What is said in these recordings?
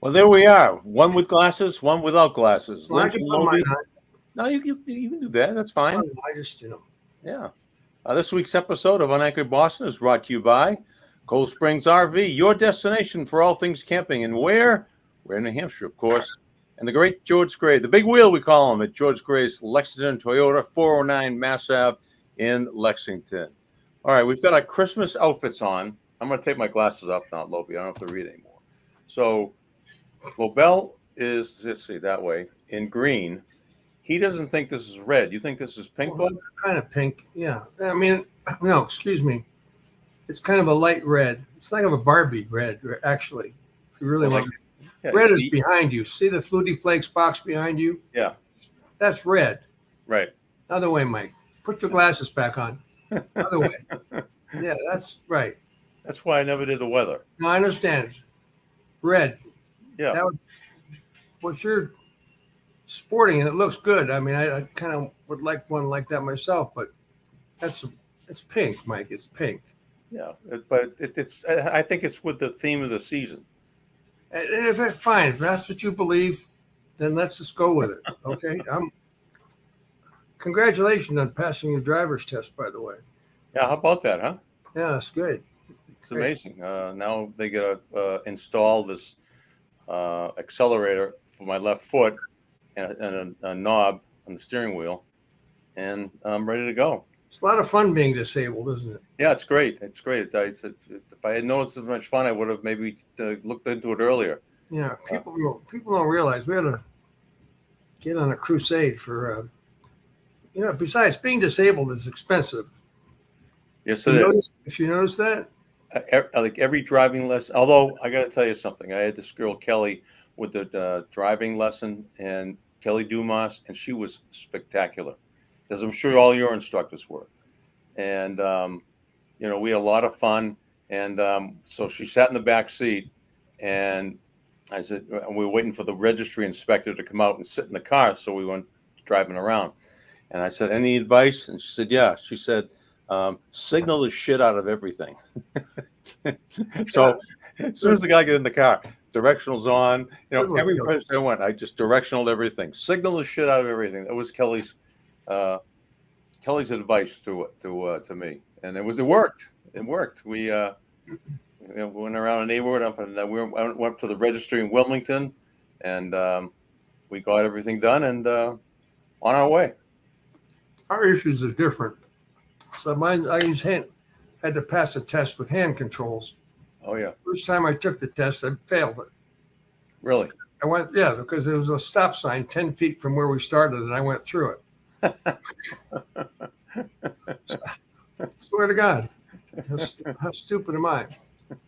Well, there we are. One with glasses, one without glasses. Well, I Lynch can and put mine Lobel. on. No, you can do that. That's fine. I just, Yeah. This week's episode of Unanchored Boston is brought to you by Cold Springs RV, your destination for all things camping. And where? We're in New Hampshire, of course. And the great George Gray, the big wheel we call him, at George Gray's Lexington Toyota, 409 Mass Ave in Lexington. All right, we've got our Christmas outfits on. I'm going to take my glasses off now, Lobel. I don't have to read anymore. So Lobel is, let's see, that way, in green. He doesn't think this is red. You think this is pink, bud? kind of pink. Yeah. I mean, no, excuse me. It's kind of a light red. It's like a Barbie red, actually. If you really want. Yeah, Red is behind you. See the Flutie Flakes box behind you? Yeah. That's red. Right. Other way, Mike. Put your glasses back on. Other way. Yeah, that's right. That's why I never did the weather. No, I understand. Red. Yeah. That would, what you're sporting, and it looks good. I mean, I kind of would like one like that myself, but it's pink, Mike. It's pink. Yeah, but it's. I think it's with the theme of the season. And if fine, if that's what you believe, then let's just go with it. Okay. Congratulations on passing your driver's test, by the way. Yeah, how about that, huh? Yeah, that's good. It's amazing. Now they got to install this accelerator for my left foot and a knob on the steering wheel, and I'm ready to go. It's a lot of fun being disabled, isn't it? Yeah, it's great. It's great. If I had known it's so much fun, I would have maybe looked into it earlier. Yeah, people don't realize we had to get on a crusade for, besides being disabled is expensive. Yes, it is. If you notice that? Like every driving lesson, although I got to tell you something. I had this girl, Kelly, with the driving lesson, and Kelly Dumas, and she was spectacular. As I'm sure all your instructors were. And, we had a lot of fun. And so she sat in the back seat, and I said, we were waiting for the registry inspector to come out and sit in the car. So we went driving around. And I said, any advice? And she said, yeah. She said, signal the shit out of everything. So as soon as the guy got in the car, directional's on, every place I went, I just directionaled everything. Signal the shit out of everything. That was Kelly's advice to me, and it worked. It worked. We went around a neighborhood we went up to the registry in Wilmington, and we got everything done and on our way. Our issues are different. So mine, I had to pass a test with hand controls. Oh yeah. First time I took the test, I failed it. Really? I went, because there was a stop sign 10 feet from where we started, and I went through it. Swear to God, how stupid am I?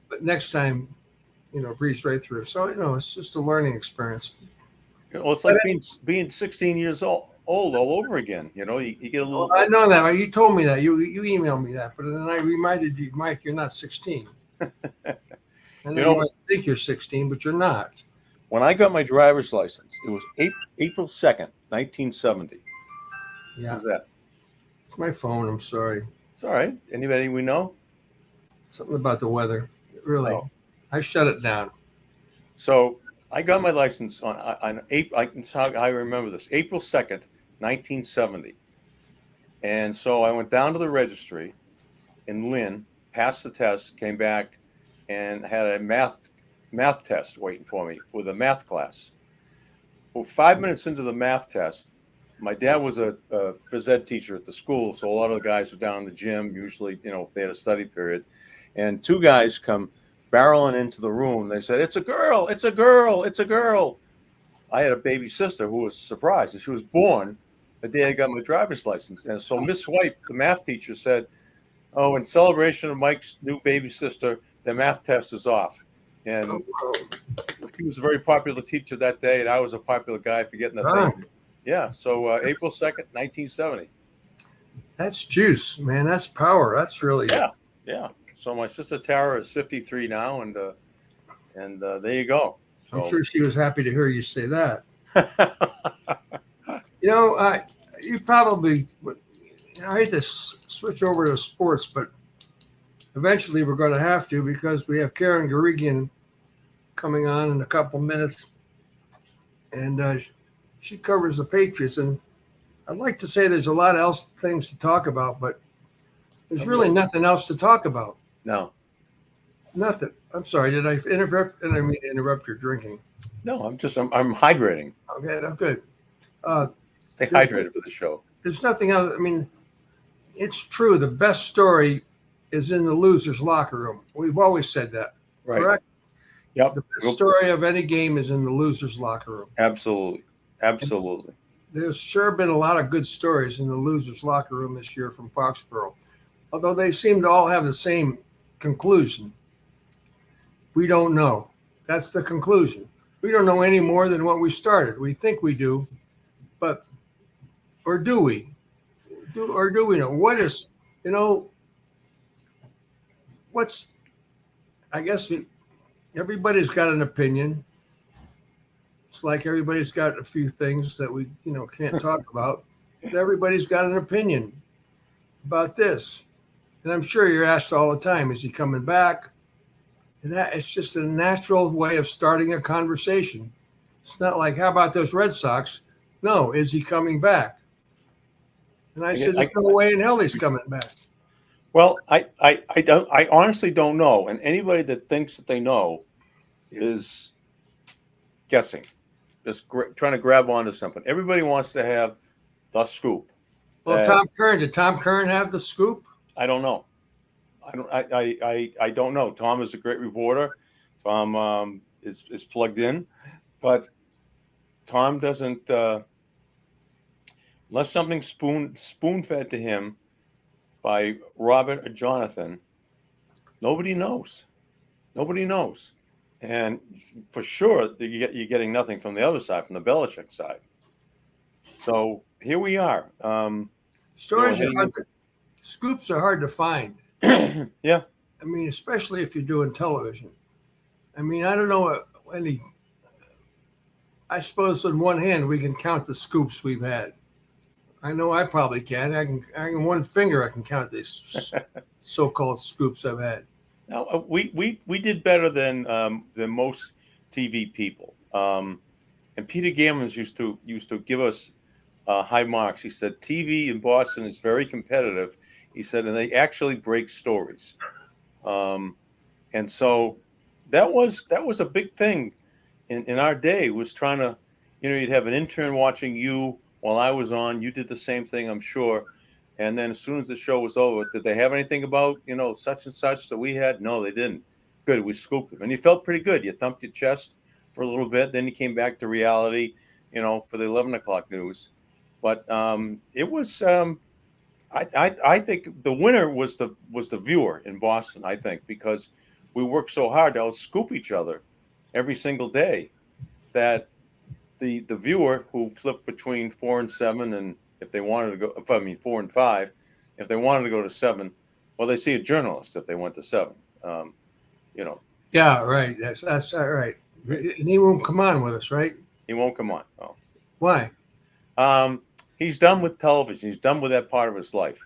But next time, breeze right through. So it's just a learning experience. Well, it's like being 16 years old all over again. You get a little. Well, I know that. You told me that. You emailed me that, but then I reminded you, Mike, you're not 16. And then you might think you're 16, but you're not. When I got my driver's license, it was April 2nd, 1970. Yeah. Who's that? It's my phone. I'm sorry. It's all right. Anybody we know? Something about the weather. Really. Oh. I shut it down. So I got my license on April. I remember this. April 2nd, 1970. And so I went down to the registry in Lynn, passed the test, came back, and had a math test waiting for me with a math class. Well, 5 minutes into the math test, my dad was a phys ed teacher at the school, so a lot of the guys were down in the gym, usually, if they had a study period. And two guys come barreling into the room. They said, it's a girl, it's a girl, it's a girl. I had a baby sister who was surprised, and she was born the day I got my driver's license. And so Miss White, the math teacher, said, oh, in celebration of Mike's new baby sister, the math test is off. And he was a very popular teacher that day, and I was a popular guy for getting that thing. Yeah, so April 2nd, 1970. That's juice, man. That's power. That's really yeah. So my sister Tara is 53 now, and there you go. So. I'm sure she was happy to hear you say that. You probably would. I hate to switch over to sports, but eventually we're going to have to, because we have Karen Guregian coming on in a couple minutes, and she covers the Patriots. And I'd like to say there's a lot of else things to talk about, but there's really nothing else to talk about. No. Nothing. I'm sorry. Did I interrupt? I didn't mean to interrupt your drinking. No, I'm hydrating. Okay, I'm good. Stay hydrated for the show. There's nothing else. I mean, it's true. The best story is in the loser's locker room. We've always said that. Right. Correct? Yep. The best story of any game is in the loser's locker room. Absolutely. Absolutely. And there's sure been a lot of good stories in the loser's locker room this year from Foxborough, although they seem to all have the same conclusion. We don't know. That's the conclusion. We don't know any more than what we started. We think we do, but or do we? Or do we know? What is, what's, I guess everybody's got an opinion. It's like everybody's got a few things that we, can't talk about. But everybody's got an opinion about this. And I'm sure you're asked all the time, is he coming back? And it's just a natural way of starting a conversation. It's not like, how about those Red Sox? No, is he coming back? And I said, there's no way in hell he's coming back. Well, I honestly don't know. And anybody that thinks that they know is guessing, just trying to grab onto something. Everybody wants to have the scoop. Well, did Tom Curran have the scoop? I don't know. I don't know. Tom is a great reporter. Tom is plugged in, but Tom doesn't. Unless something spoon-fed to him by Robert or Jonathan, nobody knows. Nobody knows. And for sure, you're getting nothing from the other side, from the Belichick side. So here we are. Scoops are hard to find. Yeah. I mean, especially if you're doing television. I mean, I don't know any. I suppose in one hand we can count the scoops we've had. I know I probably can. I can one finger I can count these so-called scoops I've had. Now we did better than most TV people. And Peter Gammons used to give us high marks. He said TV in Boston is very competitive. He said, and they actually break stories. And so that was a big thing in our day, was trying to, you'd have an intern watching you while I was on. You did the same thing, I'm sure. And then as soon as the show was over, did they have anything about, such and such that we had? No, they didn't. Good. We scooped them. And you felt pretty good. You thumped your chest for a little bit. Then you came back to reality, for the 11 o'clock news. But it was, I think the winner was the viewer in Boston, I think, because we worked so hard to outscoop each other every single day that the viewer who flipped between 4 and 7, and if they wanted to go, 4 and 5, if they wanted to go to 7, well, they see a journalist if they went to 7. Yeah, right. That's all right. And he won't come on with us, right? He won't come on. Oh. Why? He's done with television. He's done with that part of his life.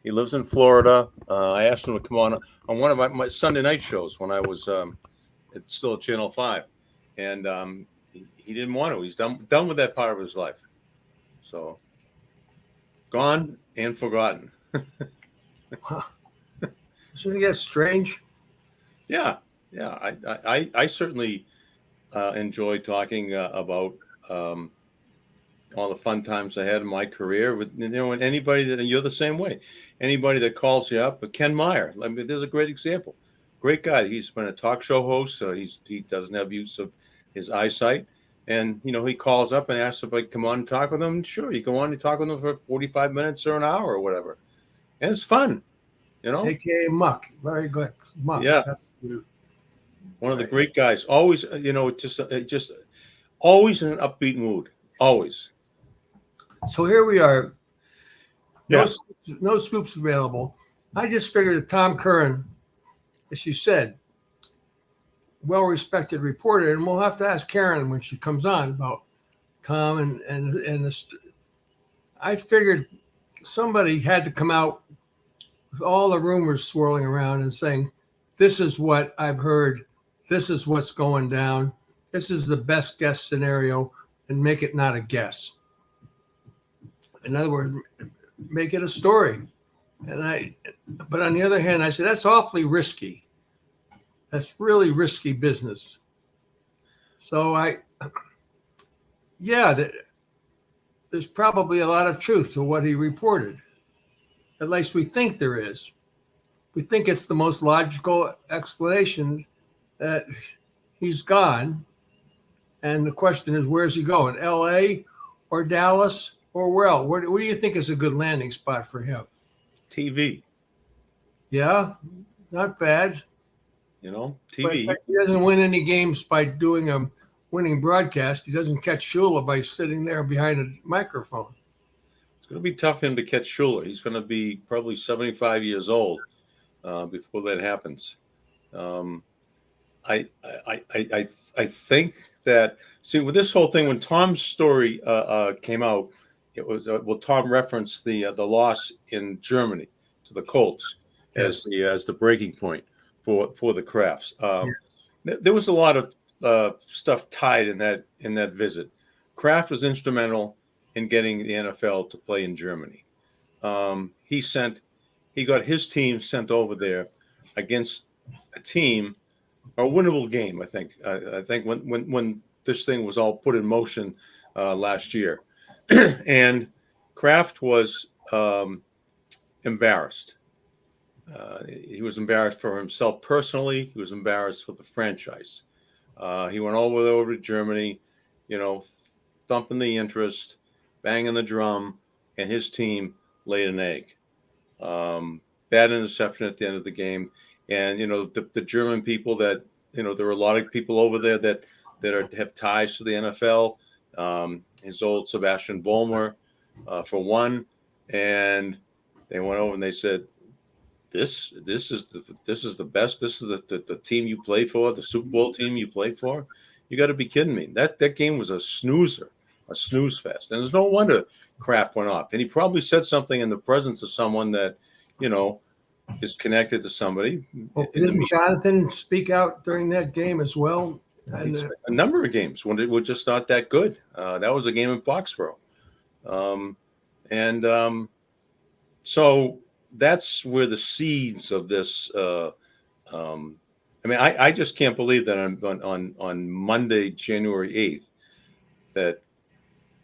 He lives in Florida. I asked him to come on one of my Sunday night shows when I was still at Channel 5. And he didn't want to. He's done with that part of his life. So gone and forgotten. Isn't that strange? Yeah. I certainly enjoy talking about all the fun times I had in my career with, and anybody that, you're the same way. Anybody that calls you up, but Ken Meyer, I mean, there's a great example. Great guy. He's been a talk show host, so he doesn't have use of his eyesight. And, he calls up and asks if I come on and talk with him. Sure, you go on and talk with him for 45 minutes or an hour or whatever. And it's fun, AKA Muck. Very good. Muck. Yeah. That's cute. One of the great guys. Always, just always in an upbeat mood. Always. So here we are. Yeah. No scoops available. I just figured that Tom Curran, as you said, well-respected reporter, and we'll have to ask Karen when she comes on about Tom and this. I figured somebody had to come out with all the rumors swirling around and saying, this is what I've heard this is what's going down. This is the best guess scenario, and make it not a guess. In other words, make it a story. But on the other hand, I said, that's awfully risky. That's really risky business. So there's probably a lot of truth to what he reported. At least we think there is. We think it's the most logical explanation that he's gone. And the question is, where's he going? L.A. or Dallas or where else? Where do you think is a good landing spot for him? TV. Yeah, not bad. TV. But he doesn't win any games by doing a winning broadcast. He doesn't catch Shula by sitting there behind a microphone. It's going to be tough for him to catch Shula. He's going to be probably 75 years old before that happens. I think that, see, with this whole thing, when Tom's story came out, it was Tom referenced the loss in Germany to the Colts as the breaking point for the Krafts. There was a lot of stuff tied in that visit. Kraft was instrumental in getting the NFL to play in Germany. He got his team sent over there against a team, a winnable game. I think when this thing was all put in motion last year, and Kraft was embarrassed. He was embarrassed for himself personally. He was embarrassed for the franchise. He went all the way over to Germany, thumping the interest, banging the drum, and his team laid an egg. Bad interception at the end of the game. And, the German people that, there are a lot of people over there that have ties to the NFL. His old Sebastian Vollmer, for one. And they went over and they said, This is the best. This is the team you played for, the Super Bowl team you played for. You got to be kidding me. That game was a snooze fest, and there's no wonder Kraft went off. And he probably said something in the presence of someone that, is connected to somebody. Well, didn't Jonathan speak out during that game as well? And, a number of games when it was just not that good. That was a game in Foxborough, so. That's where the seeds of this. I just can't believe that on Monday, January 8th, that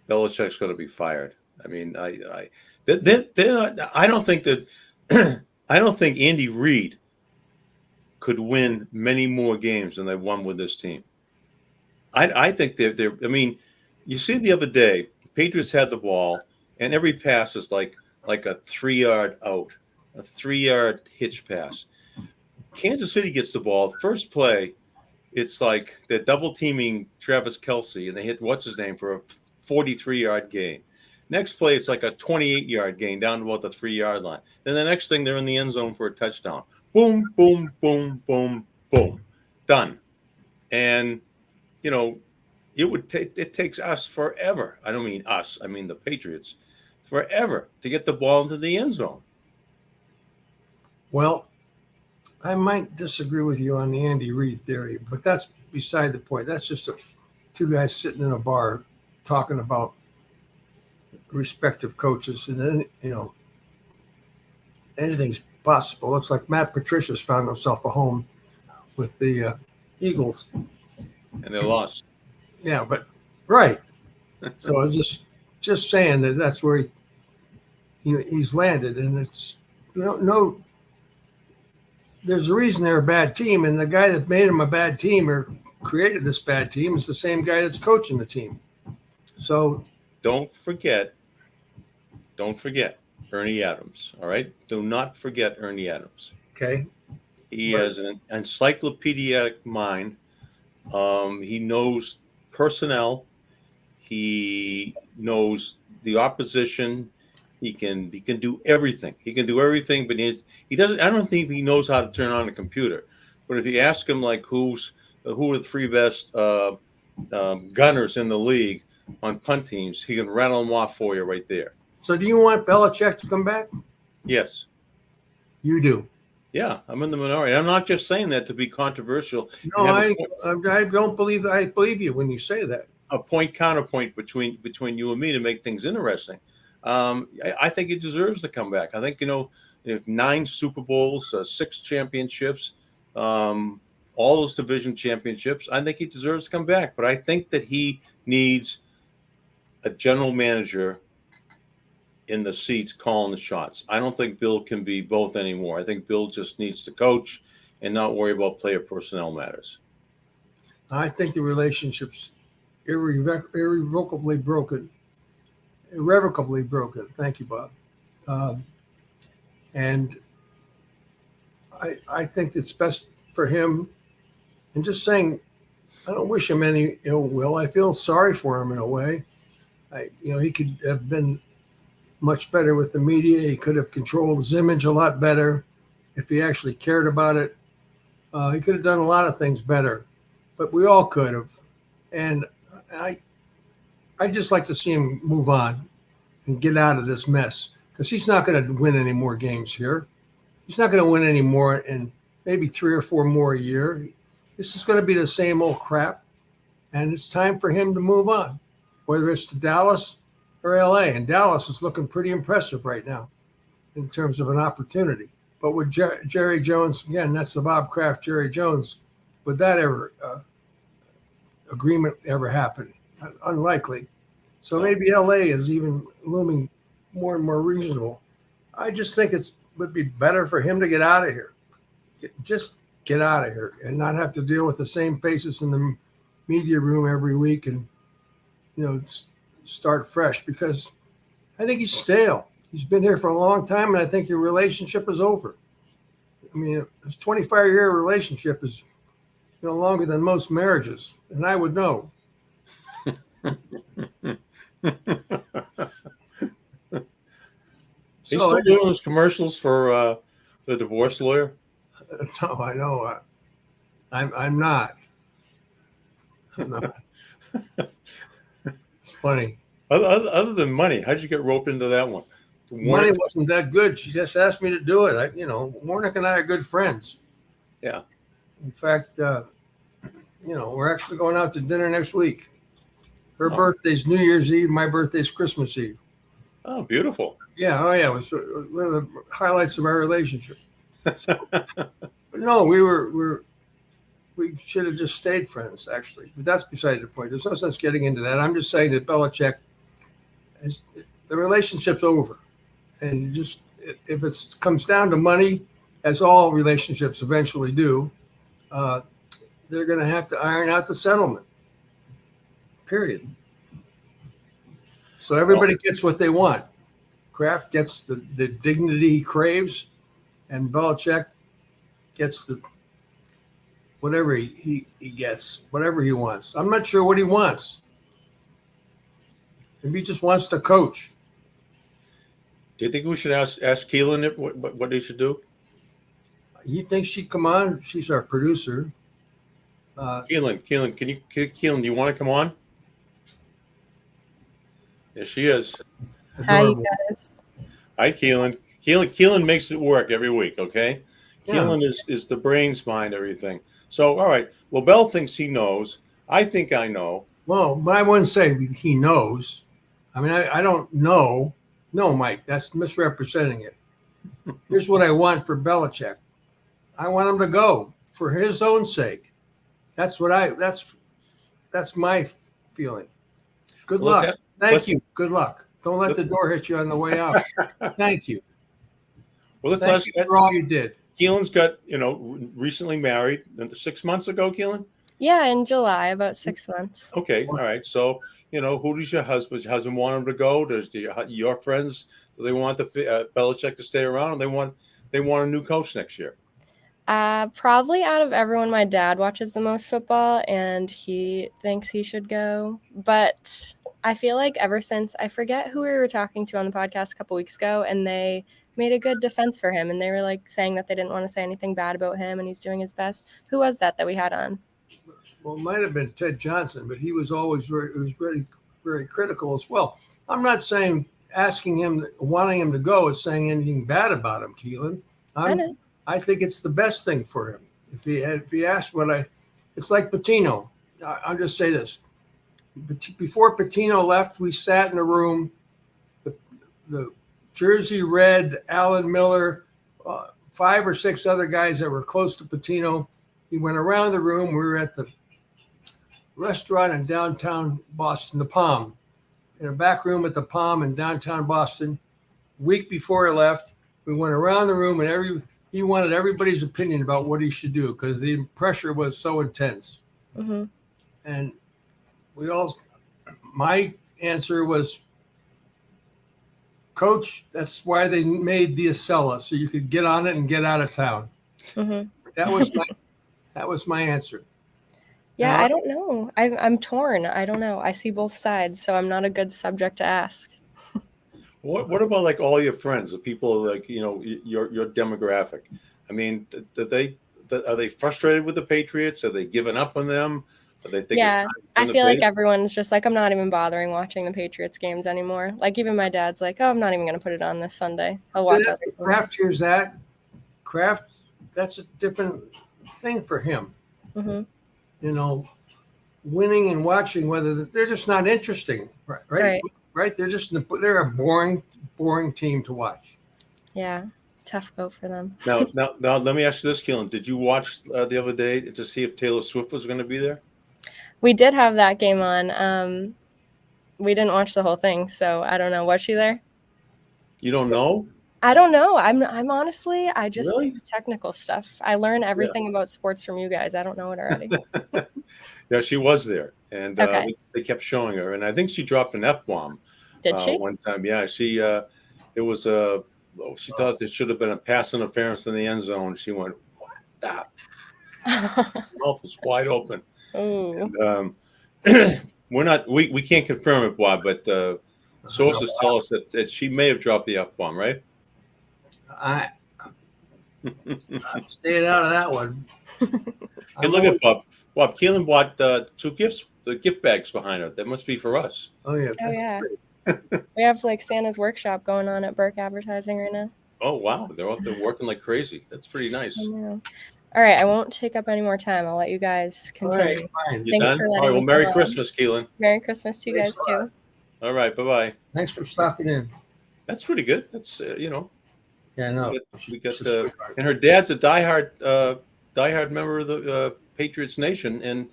Belichick's going to be fired. I mean, I don't think that I don't think Andy Reid could win many more games than they won with this team. I think they're. I mean, you see the other day, Patriots had the ball, and every pass is like a 3-yard out. A 3-yard hitch pass. Kansas City gets the ball. First play, it's like they're double teaming Travis Kelce, and they hit what's his name for a 43-yard gain. Next play, it's like a 28-yard gain down to about the 3-yard line. Then the next thing, they're in the end zone for a touchdown. Boom, boom, boom, boom, boom, done. And it takes us forever. I don't mean us. I mean the Patriots, forever to get the ball into the end zone. Well, I might disagree with you on the Andy Reid theory, but that's beside the point. That's just two guys sitting in a bar talking about respective coaches, and then anything's possible. Looks like Matt Patricia's found himself a home with the Eagles, and they lost. Yeah, but right. So I'm just saying that's where he's landed, and it's no. There's a reason they're a bad team, and the guy that made them a bad team or created this bad team is the same guy that's coaching the team. So don't forget Ernie Adams. All right, do not forget Ernie Adams. Okay, he has an encyclopedic mind. He knows personnel. He knows the opposition. He can do everything. He can do everything, but he doesn't. I don't think he knows how to turn on a computer. But if you ask him, like, who are the three best gunners in the league on punt teams, he can rattle them off for you right there. So, do you want Belichick to come back? Yes. You do. Yeah, I'm in the minority. I'm not just saying that to be controversial and No, have I don't believe I believe you when you say that. a point counterpoint between you and me to make things interesting. I think he deserves to come back. I think 9 Super Bowls, 6 championships, all those division championships. I think he deserves to come back. But I think that he needs a general manager in the seats calling the shots. I don't think Bill can be both anymore. I think Bill just needs to coach and not worry about player personnel matters. I think the relationship's irrevocably broken. Irrevocably broken. Thank you, Bob. Um, and I think it's best for him. And just saying, I don't wish him any ill will. I feel sorry for him in a way. He could have been much better with the media. He could have controlled his image a lot better if he actually cared about it. He could have done a lot of things better, but we all could have. And I just like to see him move on and get out of this mess because he's not going to win any more games here. He's not going to win any more in maybe 3 or 4 more a year. This is going to be the same old crap, and it's time for him to move on, whether it's to Dallas or LA. And Dallas is looking pretty impressive right now in terms of an opportunity. But with Jerry Jones, again, that's the Bob Kraft, Jerry Jones, would that ever agreement ever happen? Unlikely. So maybe LA is even looming more and more reasonable. I just think it would be better for him to get out of here. Just get out of here and not have to deal with the same faces in the media room every week and, start fresh, because I think he's stale. He's been here for a long time, and I think your relationship is over. I mean, a 25-year relationship is, longer than most marriages, and I would know. He's still doing those commercials for the divorce lawyer. No, I know. I'm not. It's funny. Other than money, how'd you get roped into that one? Money wasn't that good. She just asked me to do it. Warnick and I are good friends. Yeah. In fact, we're actually going out to dinner next week. Her birthday's New Year's Eve. My birthday's Christmas Eve. Oh, beautiful. Yeah. Oh, yeah. It was one of the highlights of our relationship. So, but no, we should have just stayed friends, actually. But that's beside the point. There's no sense getting into that. I'm just saying that Belichick, the relationship's over. And if it comes down to money, as all relationships eventually do, they're going to have to iron out the settlement. Period. So everybody gets what they want. Kraft gets the dignity he craves, and Belichick gets whatever he gets, whatever he wants. I'm not sure what he wants. Maybe he just wants to coach. Do you think we should ask Keelan what he should do? He thinks she'd come on. She's our producer. Keelan, Keelan, do you want to come on? Yes, she is. Adorable. Hi, guys. Hi, Keelan. Keelan makes it work every week, okay? Yeah. Keelan is the brains behind everything. So, all right, Lobel thinks he knows. I think I know. Well, I wouldn't say he knows. I mean, I don't know. No, Mike, that's misrepresenting it. Here's what I want for Belichick. I want him to go for his own sake. That's my feeling. Good luck. Thank you. Good luck. Don't let the door hit you on the way out. Thank you. Well, Thank you for all you did. Keelan's got, recently married 6 months ago, Keelan? Yeah, in July, about 6 months. Okay. All right. So, who does your husband want him to go? Does your friends, do they want Belichick to stay around, or they want a new coach next year? Probably out of everyone, my dad watches the most football, and he thinks he should go. But I feel like ever since, I forget who we were talking to on the podcast a couple weeks ago, and they made a good defense for him, and they were saying that they didn't want to say anything bad about him, and he's doing his best. Who was that we had on? Well, it might have been Ted Johnson, but he was always very, very critical as well. I'm not saying wanting him to go is saying anything bad about him, Keelan. I know. I think it's the best thing for him. If he asked it's like Patino. I'll just say this: before Patino left, we sat in a room. The Jersey Red, Alan Miller, 5 or 6 other guys that were close to Patino. He went around the room. We were at the restaurant in downtown Boston, the Palm, in a back room at the Palm in downtown Boston. Week before he left, we went around the room and he wanted everybody's opinion about what he should do because the pressure was so intense. Mm-hmm. And my answer was, Coach, that's why they made the Acela, so you could get on it and get out of town. Mm-hmm. That was my answer. Yeah, I don't know. I'm torn. I don't know. I see both sides, so I'm not a good subject to ask. What about like all your friends, the people like your demographic? I mean, are they frustrated with the Patriots? Are they giving up on them? Are they think Yeah, it's time I to feel like fade? everyone's just like, I'm not even bothering watching the Patriots games anymore. Like even my dad's like, oh, I'm not even going to put it on this Sunday. I'll So watch that's other the things. Kraft hears that. Kraft, that's a different thing for him. Mm-hmm. Winning and watching, whether they're just not interesting, right? They're a boring team to watch. Yeah, tough go for them. Now, let me ask you this, Keelan. Did you watch the other day to see if Taylor Swift was going to be there? We did have that game on. We didn't watch the whole thing, so I don't know. Was she there? You don't know? I don't know. I'm honestly, I just do Really? technical stuff. I learn everything about sports from you guys. I don't know it already. Yeah, she was there, and Okay. they kept showing her, and I think she dropped an F-bomb Did she? one time. Yeah, it was she thought there should have been a pass interference in the end zone. She went, "What the?" Mouth was wide open. Ooh. And, we can't confirm it, Bob, but sources tell us that she may have dropped the F-bomb, right? I'm staying out of that one. Hey, look at Bob. Bob Keelan bought 2 gift bags behind her. That must be for us. Oh yeah. Oh yeah. We have like Santa's workshop going on at Burke Advertising right now. Oh wow, they're out there working like crazy. That's pretty nice. I know. All right, I won't take up any more time. I'll let you guys continue. Fine. You Thanks done? for All letting right. Well, me Merry come on. Christmas, Keelan. Merry Christmas to you guys Thanks a lot. too. All right. Bye-bye. Thanks for stopping in. That's pretty good. That's Yeah, no. we got and her dad's a diehard member of the Patriots Nation, and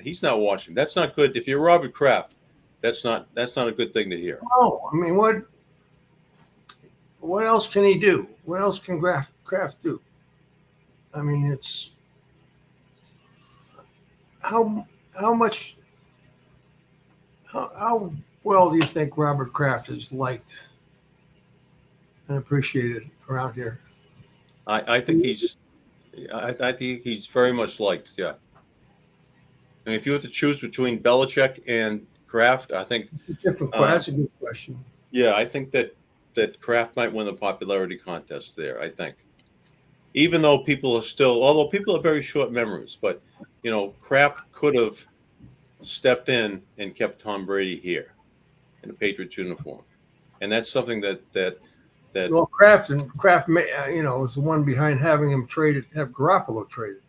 he's not watching. That's not good. If you're Robert Kraft, that's not a good thing to hear. No, I mean, what else can he do? What else can Kraft do? I mean, it's how well do you think Robert Kraft is liked and appreciated around here? I think he's very much liked. Yeah. I mean, if you had to choose between Belichick and Kraft, I think It's a different question. That's a good question. Yeah, I think that Kraft might win the popularity contest there. I think, even though although people have very short memories, but Kraft could have stepped in and kept Tom Brady here in the Patriots uniform, and that's something that Well, Kraft was the one behind having him have Garoppolo traded.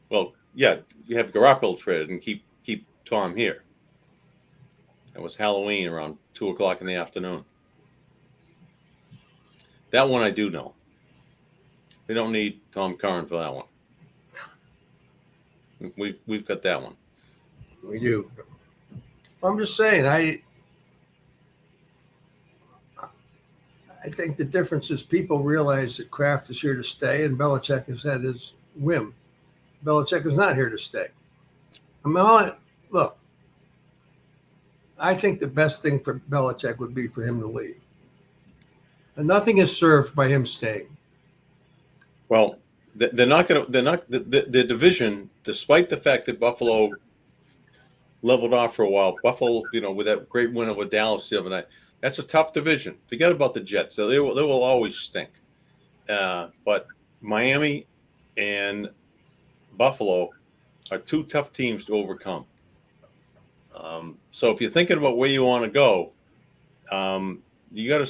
Well, yeah, you have Garoppolo traded and keep Tom here. It was Halloween around 2:00 in the afternoon. That one I do know. They don't need Tom Curran for that one. We've got that one. We do. I'm just saying, I think the difference is people realize that Kraft is here to stay, and Belichick has had his whim. Belichick is not here to stay. I mean, look, I think the best thing for Belichick would be for him to leave. And nothing is served by him staying. Well, they're not going to. They're not the division, despite the fact that Buffalo leveled off for a while. Buffalo, with that great win over Dallas the other night. That's a tough division. Forget about the Jets. So they will always stink. But Miami and Buffalo are 2 tough teams to overcome. So if you're thinking about where you want to go, you got to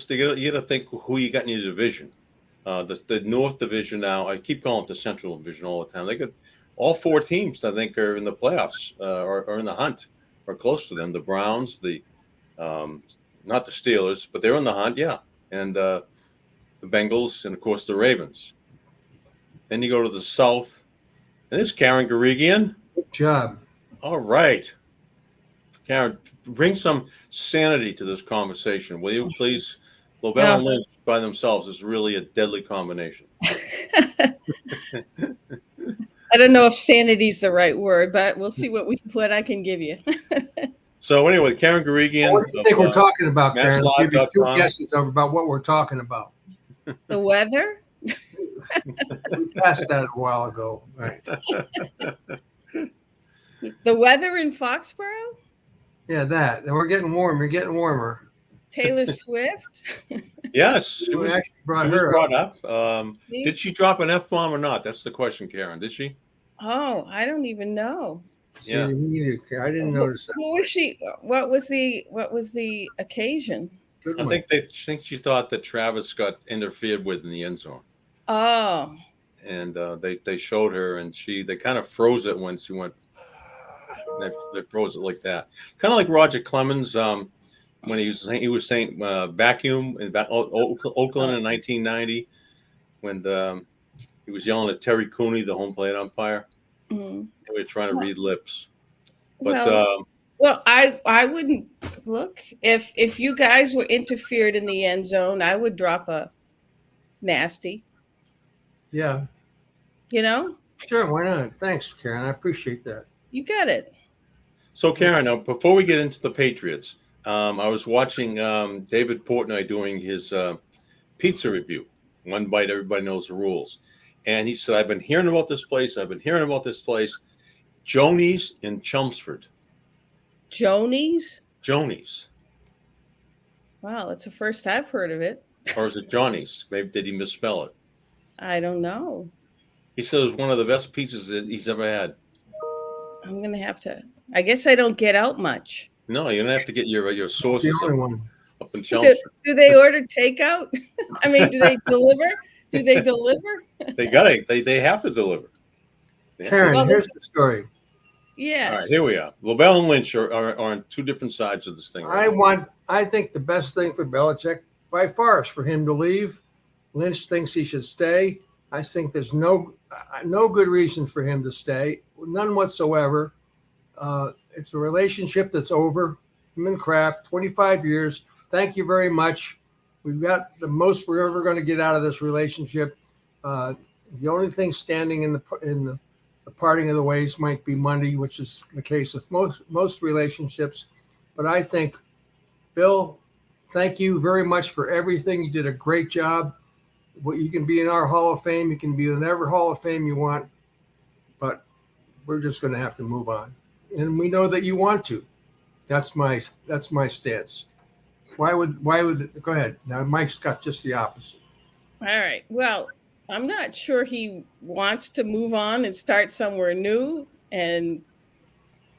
think who you got in your division. the North Division now. I keep calling it the Central Division all the time. They got all 4 teams. I think are in the playoffs or in the hunt or close to them. The Browns, not the Steelers, but they're in the hunt. Yeah, and the Bengals, and of course the Ravens. Then you go to the South, and there's Karen Guregian. Good job. All right, Karen, bring some sanity to this conversation, will you, please? Lobel and Lynch by themselves is really a deadly combination. I don't know if sanity is the right word, but we'll see what I can give you. So anyway, Karen Guregian. What do you think we're talking about, Karen? I'll give you 2 MassLive.com. guesses about what we're talking about. The weather? We passed that a while ago. Right. The weather in Foxborough? Yeah, that. And we're getting warm. You're getting warmer. Taylor Swift? Yes, she was actually brought up. Did she drop an F-bomb or not? That's the question, Karen. Did she? Oh, I don't even know. Yeah. See, me either. I didn't notice that. Who was she? What was the occasion? Good I one. think she thought that Travis got interfered with in the end zone, Oh, and they showed her, and they kind of froze it when she went. They froze it like that, kind of like Roger Clemens when he was saying vacuum in Oakland in 1990 when he was yelling at Terry Cooney, the home plate umpire. mm. They were trying to read lips, but well, I wouldn't look if you guys were interfered in the end zone. I would drop a nasty. Yeah. You know. Sure. Why not? Thanks, Karen. I appreciate that. You got it. So, Karen, now before we get into the Patriots, I was watching David Portnoy doing his pizza review. One bite, everybody knows the rules. And he said, I've been hearing about this place. Joni's in Chelmsford. Joni's? Joni's. Wow, that's the first I've heard of it. Or is it Johnny's? Maybe did he misspell it? I don't know. He said it was one of the best pizzas that he's ever had. I'm going to have to. I guess I don't get out much. No, you don't have to get your sources The only one. up in Chelmsford. Do they order takeout? I mean, do they deliver? Do they deliver? They got it. They have to deliver. Karen, Well, here's the story. Yes. All right, here we are. Lobel and Lynch are on 2 different sides of this thing. Right I think the best thing for Belichick by far is for him to leave. Lynch thinks he should stay. I think there's no good reason for him to stay, none whatsoever. It's a relationship that's over. Him and Kraft, 25 years. Thank you very much. We've got the most we're ever going to get out of this relationship. The only thing standing in the parting of the ways might be money, which is the case with most relationships. But I think, Bill, thank you very much for everything. You did a great job. You can be in our Hall of Fame. You can be in whatever Hall of Fame you want. But we're just going to have to move on. And we know that you want to. That's my stance. Why would go ahead. Now Mike's got just the opposite. All right. Well, I'm not sure he wants to move on and start somewhere new and,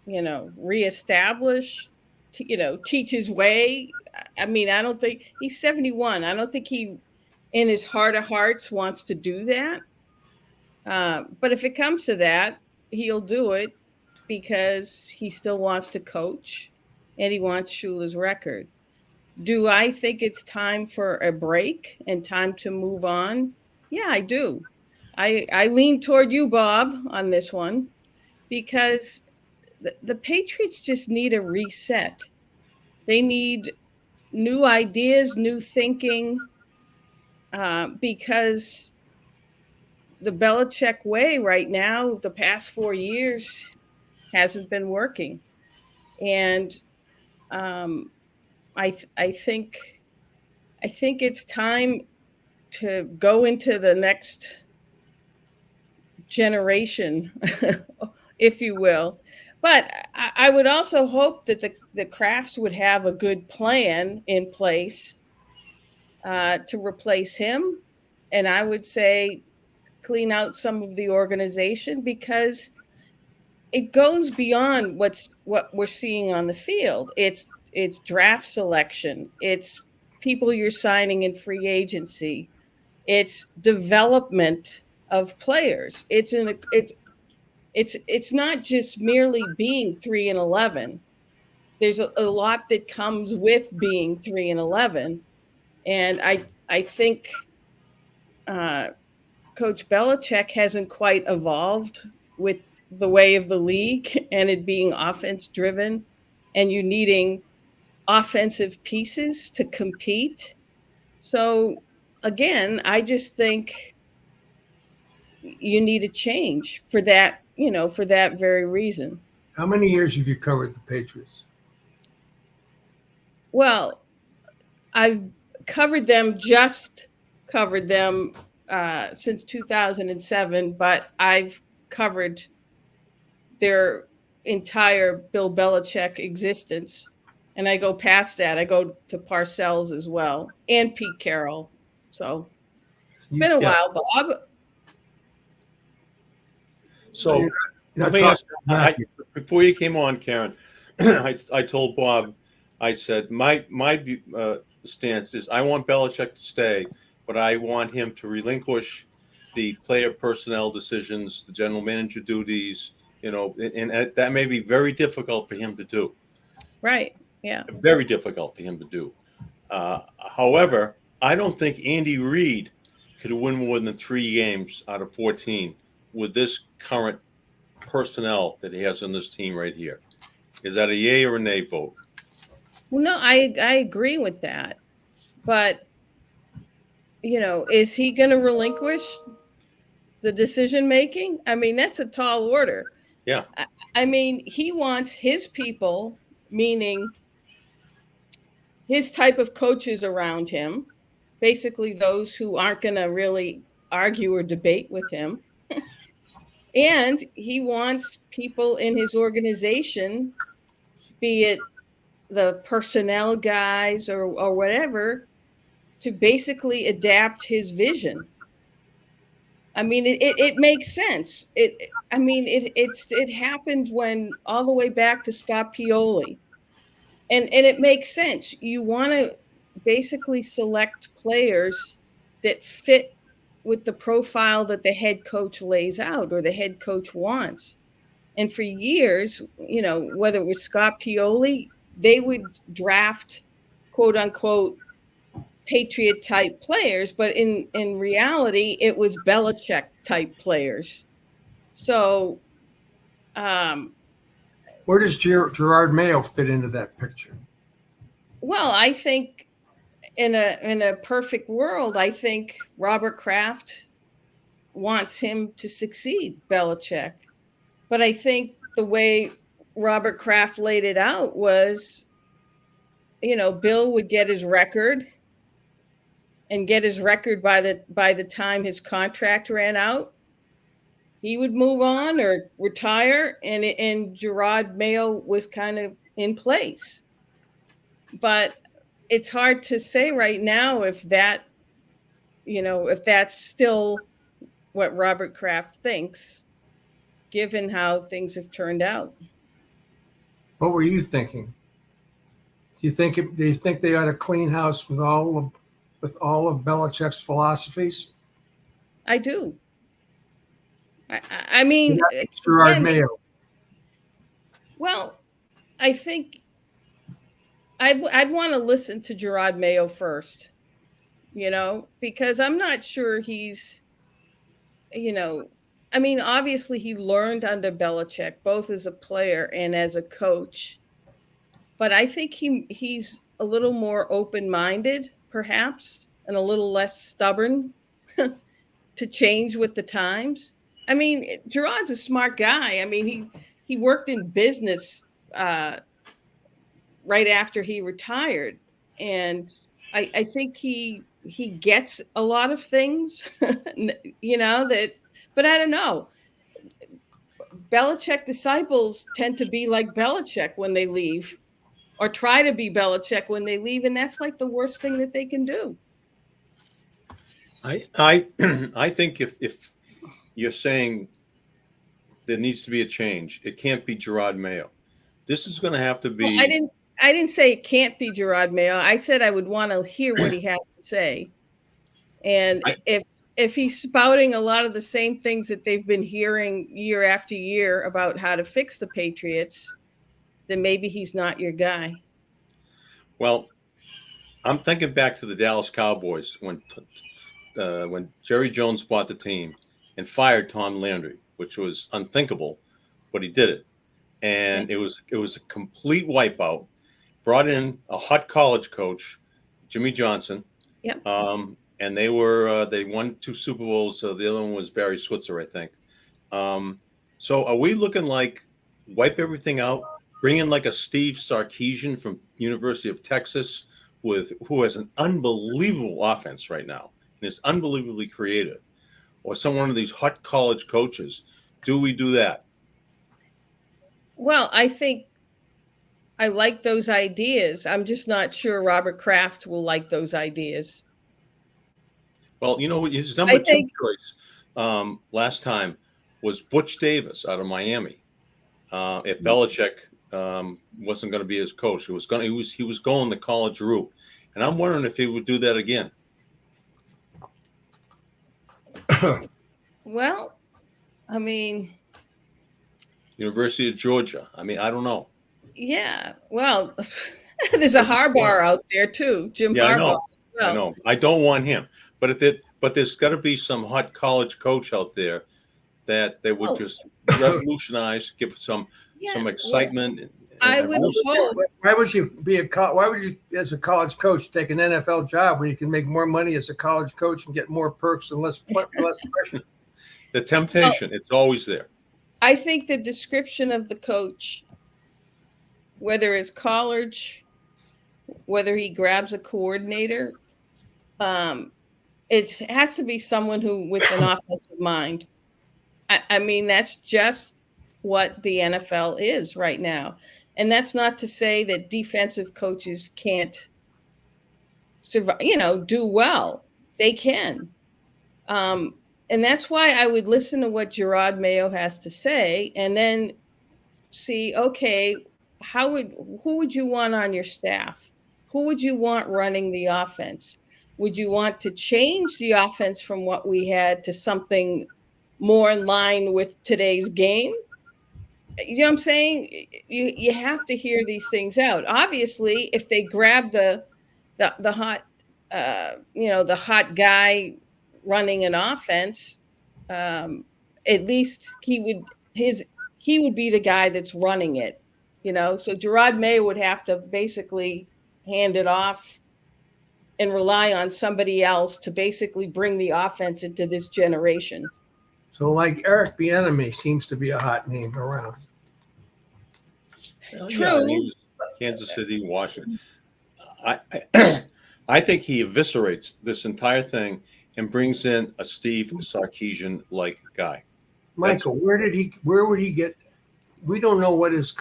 reestablish, teach his way. I mean, I don't think he's 71. I don't think he, in his heart of hearts, wants to do that. But if it comes to that, he'll do it because he still wants to coach and he wants Shula's record. Do I think it's time for a break and time to move on? Yeah, I do. I lean toward you, Bob, on this one because the Patriots just need a reset. They need new ideas, new thinking, because the Belichick way right now, the past 4 years, hasn't been working. And I think it's time to go into the next generation, if you will. But I would also hope that the Crafts would have a good plan in place to replace him. And I would say clean out some of the organization because it goes beyond what we're seeing on the field. It's draft selection. It's people you're signing in free agency. It's development of players. It's not just merely being 3-11. There's a lot that comes with being 3-11, and I think Coach Belichick hasn't quite evolved with the way of the league and it being offense driven, and you needing offensive pieces to compete. So again, I just think you need a change for that, for that very reason. How many years have you covered the Patriots? Well, I've just covered them since 2007, but I've covered their entire Bill Belichick existence. And I go past that. I go to Parcells as well, and Pete Carroll. So it's been a while, Bob. So let me ask, before you came on, Karen, I told Bob, I said my stance is I want Belichick to stay, but I want him to relinquish the player personnel decisions, the general manager duties, and that may be very difficult for him to do. Right. Yeah. Very difficult for him to do. However, I don't think Andy Reid could win more than 3 games out of 14 with this current personnel that he has on this team right here. Is that a yay or a nay vote? Well, no, I agree with that. But, is he going to relinquish the decision making? I mean, that's a tall order. Yeah. I mean, he wants his people, meaning his type of coaches around him, basically those who aren't going to really argue or debate with him. And he wants people in his organization, be it the personnel guys or whatever, to basically adapt his vision. I mean, it makes sense. It happened when all the way back to Scott Pioli. And it makes sense. You want to basically select players that fit with the profile that the head coach lays out or the head coach wants. And for years, whether it was Scott Pioli, they would draft, quote unquote, Patriot type players, but in reality, it was Belichick type players. So, where does Gerard Mayo fit into that picture? Well, I think in a perfect world, I think Robert Kraft wants him to succeed, Belichick. But I think the way Robert Kraft laid it out was, Bill would get his record and get his record by the time his contract ran out. He would move on or retire, and Gerard Mayo was kind of in place. But it's hard to say right now if that's still what Robert Kraft thinks, given how things have turned out. What were you thinking? Do you think they ought to clean house with all of Belichick's philosophies? I do. I mean, Gerard Mayo. Well, I think I'd want to listen to Gerard Mayo first, because I'm not sure he's, I mean, obviously he learned under Belichick, both as a player and as a coach. But I think he's a little more open-minded, perhaps, and a little less stubborn to change with the times. I mean, Gerard's a smart guy. I mean, he worked in business right after he retired, and I think he gets a lot of things, that. But I don't know. Belichick disciples tend to be like Belichick when they leave, or try to be Belichick when they leave, and that's like the worst thing that they can do. I think if you're saying there needs to be a change, it can't be Gerard Mayo. This is going to have to be. Well, I didn't say it can't be Gerard Mayo. I said I would want to hear what he has to say. And if he's spouting a lot of the same things that they've been hearing year after year about how to fix the Patriots, then maybe he's not your guy. Well, I'm thinking back to the Dallas Cowboys when Jerry Jones bought the team and fired Tom Landry, which was unthinkable, but he did it. And it was a complete wipeout. Brought in a hot college coach, Jimmy Johnson. Yep. And they won 2 Super Bowls. So the other one was Barry Switzer, I think. So are we looking like wipe everything out, bring in like a Steve Sarkisian from University of Texas who has an unbelievable offense right now and is unbelievably creative, or one of these hot college coaches? Do we do that? Well, I think I like those ideas. I'm just not sure Robert Kraft will like those ideas. Well, his number 2 choice last time was Butch Davis out of Miami. If Belichick wasn't going to be his coach, he was going the college route, and I'm wondering if he would do that again. Well, I mean, University of Georgia. I mean, I don't know. Yeah. Well, there's a Harbaugh out there too, Jim Harbaugh. I know. I don't want him, but there's got to be some hot college coach out there that they would just revolutionize, give some excitement. I would hope. Why would you as a college coach take an NFL job when you can make more money as a college coach and get more perks and less pressure? The temptation, it's always there. I think the description of the coach, whether it's college, whether he grabs a coordinator, it has to be someone who with an offensive mind. I mean, that's just what the NFL is right now. And that's not to say that defensive coaches can't survive, do well. They can. And that's why I would listen to what Gerard Mayo has to say and then see, okay, who would you want on your staff? Who would you want running the offense? Would you want to change the offense from what we had to something more in line with today's game? You know what I'm saying? You have to hear these things out. Obviously, if they grab the hot, the hot guy running an offense, at least he would be the guy that's running it, So Gerard Mayo would have to basically hand it off and rely on somebody else to basically bring the offense into this generation. So like Eric Bieniemy seems to be a hot name around. True. Yeah, Kansas City, Washington. I think he eviscerates this entire thing and brings in a Steve Sarkisian-like guy. Michael, where would he get? We don't know what his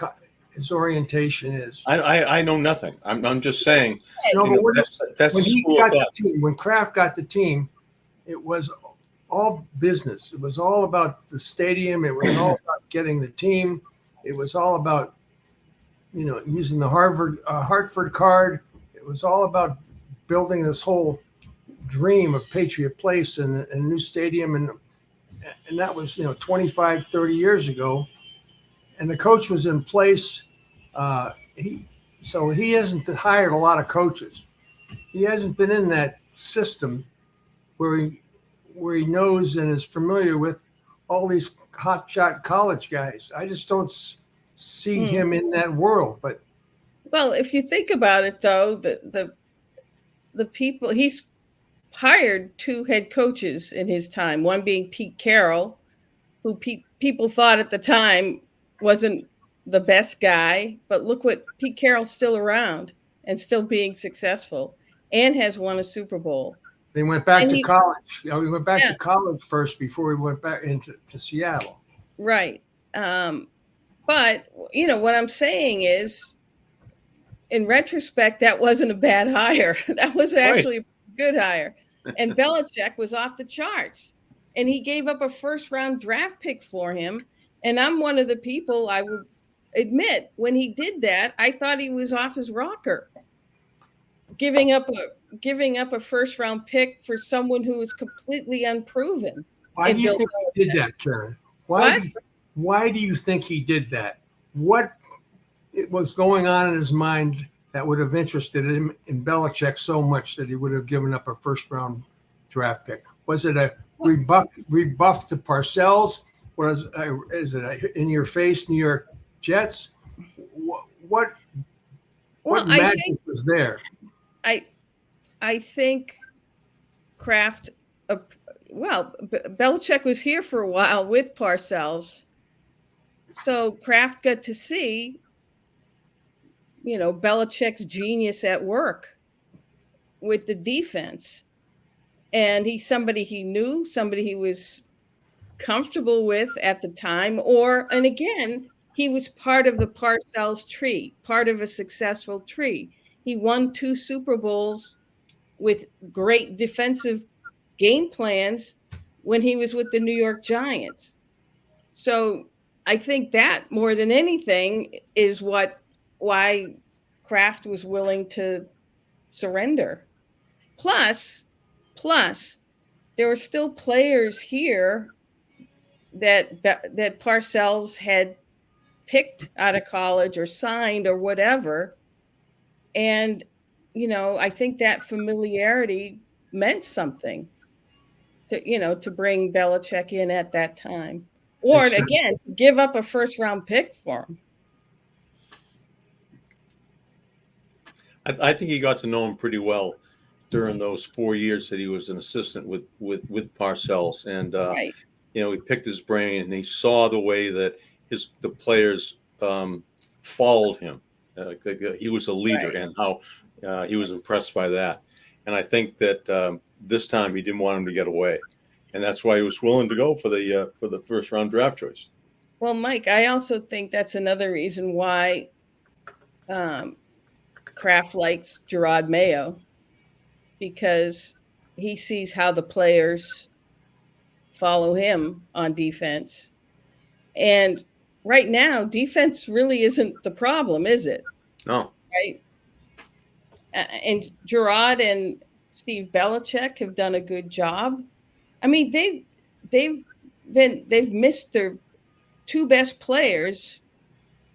orientation is. I know nothing. I'm just saying. No, but that's when the school of thought. When Kraft got the team, it was all business. It was all about the stadium. It was all about getting the team. It was all about using the Hartford card. It was all about building this whole dream of Patriot Place and a new stadium. And that was, 25, 30 years ago. And the coach was in place. He hasn't hired a lot of coaches. He hasn't been in that system where he knows and is familiar with all these hotshot college guys. I just don't see him in that world. But well, if you think about it, though, the people he's hired 2 head coaches in his time. One being Pete Carroll, who people thought at the time wasn't the best guy, but look what Pete Carroll's still around and still being successful, and has won a Super Bowl. He went back to college. He went back to college first before he went back into Seattle. Right. But, what I'm saying is, in retrospect, that wasn't a bad hire. That was actually a good hire. And Belichick was off the charts. And he gave up a first-round draft pick for him. And I'm one of the people, I will admit, when he did that, I thought he was off his rocker. giving up a first round pick for someone who is completely unproven. Why do you think he did that, Karen? Why do you think he did that? What was going on in his mind that would have interested him in Belichick so much that he would have given up a first round draft pick? Was it a rebuff to Parcells? Or is it a in your face New York Jets? What magic was there? I think Kraft. Belichick was here for a while with Parcells, so Kraft got to see, Belichick's genius at work with the defense, and he's somebody he knew, somebody he was comfortable with at the time, and again, he was part of the Parcells tree, part of a successful tree. He won 2 Super Bowls with great defensive game plans when he was with the New York Giants. So I think that more than anything is why Kraft was willing to surrender. Plus, there were still players here that Parcells had picked out of college or signed or whatever. And, I think that familiarity meant something to bring Belichick in at that time. Or again, to give up a first round pick for him. I think he got to know him pretty well during those 4 years that he was an assistant with Parcells. And, right. He picked his brain and he saw the way that the players followed him. He was a leader, right. And how he was impressed by that. And I think that this time he didn't want him to get away. And that's why he was willing to go for the first round draft choice. Well, Mike, I also think that's another reason why Kraft likes Gerard Mayo, because he sees how the players follow him on defense. And right now, defense really isn't the problem, is it? No. Right? And Gerard and Steve Belichick have done a good job. I mean, they've missed their 2 best players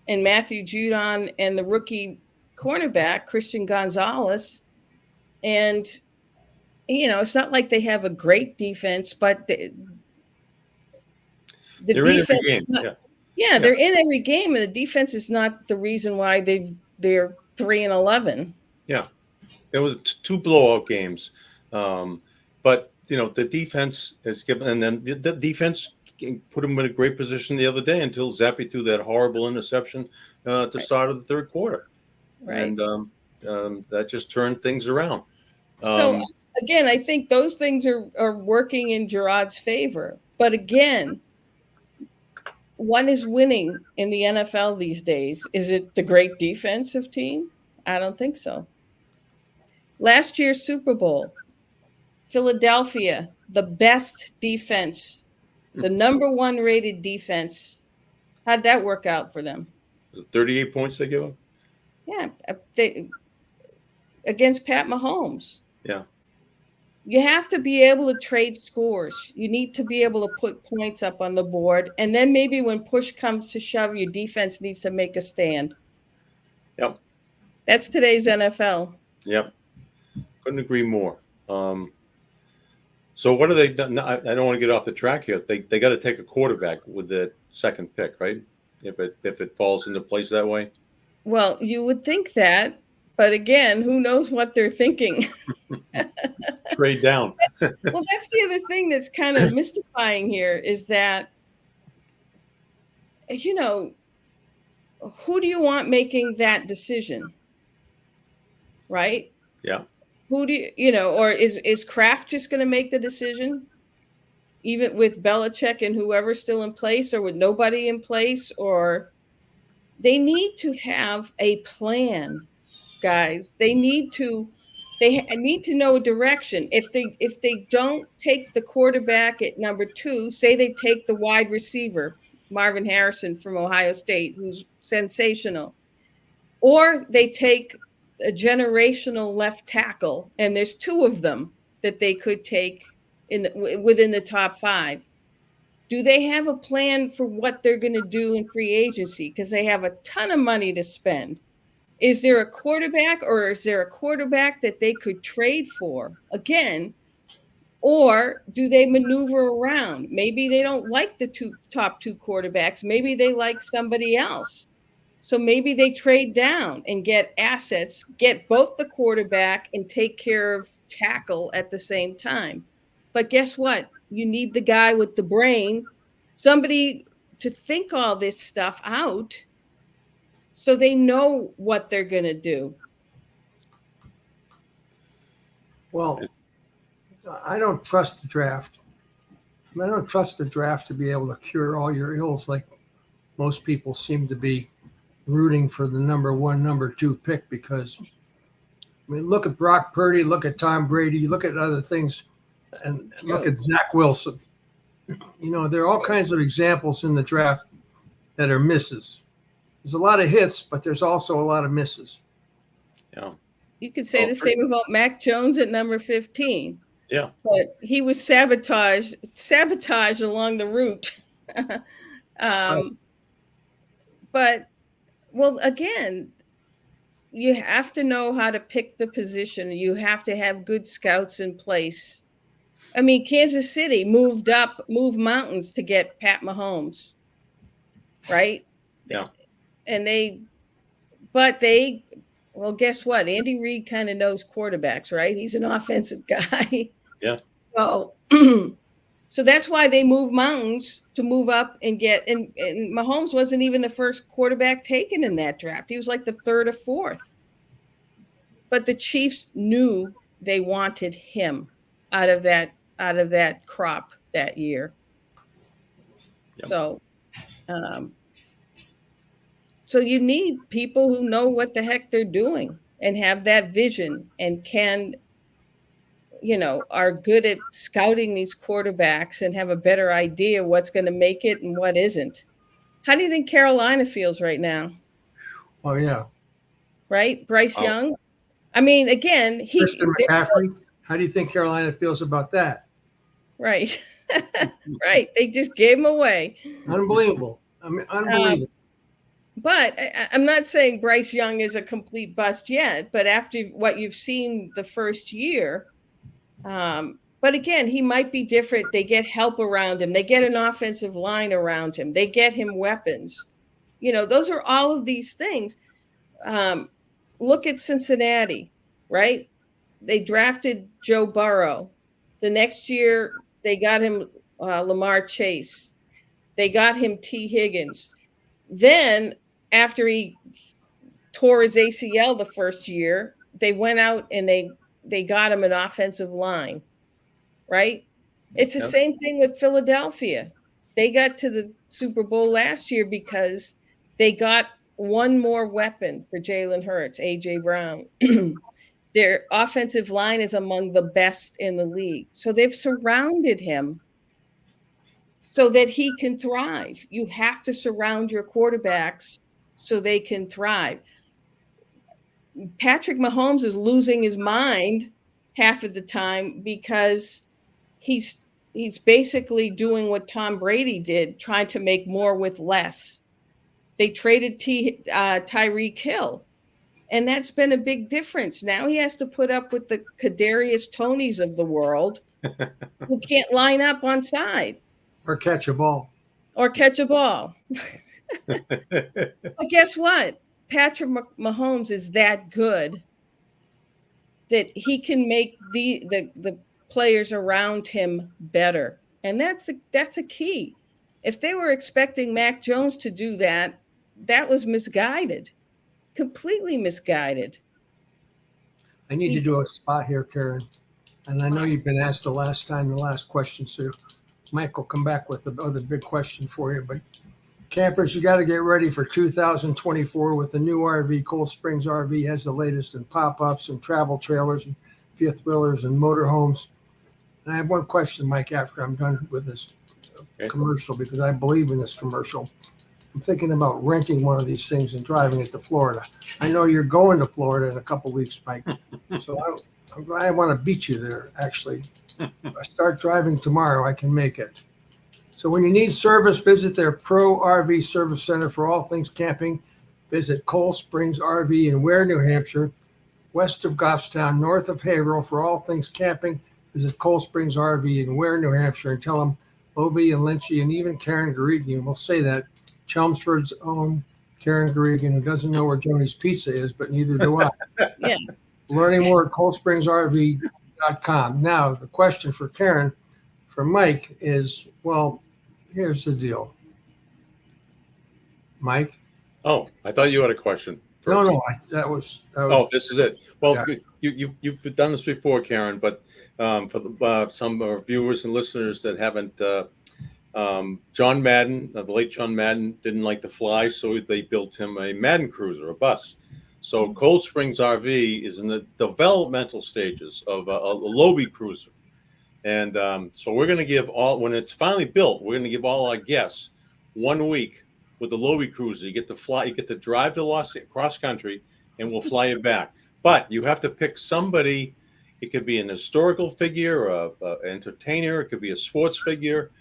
in Matthew Judon and the rookie cornerback Christian Gonzalez. And it's not like they have a great defense, but the defense is not. Yeah, they're in every game, and the defense is not the reason why they're 3-11. Yeah, there was 2 blowout games, but the defense has given, and then the defense put him in a great position the other day until Zappi threw that horrible interception at the start of the third quarter, right? And that just turned things around. So again, I think those things are working in Gerard's favor, but again, what is winning in the NFL these days? Is it the great defensive team? I don't think so. Last year's Super Bowl, Philadelphia, the best defense, the number 1 rated defense. How'd that work out for them? Was it 38 points they gave up? Yeah, against Pat Mahomes. Yeah. You have to be able to trade scores. You need to be able to put points up on the board. And then maybe when push comes to shove, your defense needs to make a stand. Yep. That's today's NFL. Yep. Couldn't agree more. So what are they done? I don't want to get off the track here. They got to take a quarterback with the second pick, right? If it falls into place that way. Well, you would think that. But again, who knows what they're thinking? Trade down. That's the other thing that's kind of mystifying here is that, who do you want making that decision? Right? Yeah. Who do or is Kraft just going to make the decision? Even with Belichick and whoever's still in place, or with nobody in place, or they need to have a plan. Guys, they need to know a direction. If they don't take the quarterback at number 2, say they take the wide receiver, Marvin Harrison from Ohio State, who's sensational, or they take a generational left tackle, and there's two of them that they could take within the top 5. Do they have a plan for what they're going to do in free agency? Because they have a ton of money to spend. Is there a quarterback, or is there a quarterback that they could trade for again? Or do they maneuver around? Maybe they don't like the top two quarterbacks. Maybe they like somebody else. So maybe they trade down and get assets, get both the quarterback and take care of tackle at the same time. But guess what? You need the guy with the brain, somebody to think all this stuff out so they know what they're going to do. Well, I don't trust the draft. I don't trust the draft to be able to cure all your ills like most people seem to be rooting for the number 1, number 2 pick, because I mean, look at Brock Purdy, look at Tom Brady, look at other things, and look at Zach Wilson. You know, there are all kinds of examples in the draft that are misses. There's a lot of hits, but there's also a lot of misses. Yeah. You could say the same about Mac Jones at number 15. Yeah. But he was sabotaged along the route. But, well, again, you have to know how to pick the position. You have to have good scouts in place. I mean, Kansas City moved mountains to get Pat Mahomes, right? Yeah. And well, guess what? Andy Reid kind of knows quarterbacks, right? He's an offensive guy. Yeah. So that's why they move mountains to move up and get, and Mahomes wasn't even the first quarterback taken in that draft. He was like the 3rd or 4th. But the Chiefs knew they wanted him out of that crop that year. Yep. So you need people who know what the heck they're doing and have that vision and are good at scouting these quarterbacks and have a better idea what's going to make it and what isn't. How do you think Carolina feels right now? Oh, yeah. Right? Bryce Young. I mean, again, Christian McCaffrey. How do you think Carolina feels about that? Right. Right. They just gave him away. Unbelievable. I mean, unbelievable. But I'm not saying Bryce Young is a complete bust yet, but after what you've seen the first year, but again, he might be different. They get help around him. They get an offensive line around him. They get him weapons. Those are all of these things. Look at Cincinnati, right? They drafted Joe Burrow. The next year, they got him Lamar Chase. They got him T. Higgins. Then, after he tore his ACL the first year, they went out and they got him an offensive line, right? It's the same thing with Philadelphia. They got to the Super Bowl last year because they got one more weapon for Jalen Hurts, A.J. Brown. Their offensive line is among the best in the league. So they've surrounded him so that he can thrive. You have to surround your quarterbacks so they can thrive. Patrick Mahomes is losing his mind half of the time because he's basically doing what Tom Brady did, trying to make more with less. They traded Tyreek Hill, and that's been a big difference. Now he has to put up with the Kadarius Tonys of the world who can't line up on side. Or catch a ball. But guess what? Patrick Mahomes is that good that he can make the players around him better. And that's a key. If they were expecting Mac Jones to do that, that was misguided, completely misguided. I need to do a spot here, Karen. And I know you've been asked the last question, so Mike will come back with the other big question for you. But campers, you got to get ready for 2024 with the new RV. Cold Springs RV has the latest in pop-ups and travel trailers and fifth wheelers and motorhomes. And I have one question, Mike, after I'm done with this commercial, because I believe in this commercial. I'm thinking about renting one of these things and driving it to Florida. I know you're going to Florida in a couple of weeks, Mike. So I want to beat you there, actually. If I start driving tomorrow, I can make it. So when you need service, visit their Pro RV Service Center for all things camping. Visit Cold Springs RV in Ware, New Hampshire, west of Goffstown, north of Haverhill for all things camping. Visit Cold Springs RV in Ware, New Hampshire, and tell them Lobel and Lynchy and even Karen Guregian will say that. Chelmsford's own Karen Guregian, who doesn't know where Johnny's Pizza is, but neither do I. Yeah. Learning more at coldspringsrv.com. Now, the question for Karen, for Mike is, well, here's the deal. Mike? Oh, I thought you had a question. No, that was. Oh, this is it. Well, Yeah. you've done this before, Karen, but for some of our viewers and listeners that haven't, John Madden, the late John Madden, didn't like to fly, so they built him a Madden cruiser, a bus. So Cold Springs RV is in the developmental stages of a Lobel cruiser. And so we're going to give when it's finally built, we're going to give all our guests 1 week with the Lobel cruiser. You get to fly, you get to drive to cross country, and we'll fly you back. But you have to pick somebody. It could be an historical figure, an entertainer. It could be a sports figure,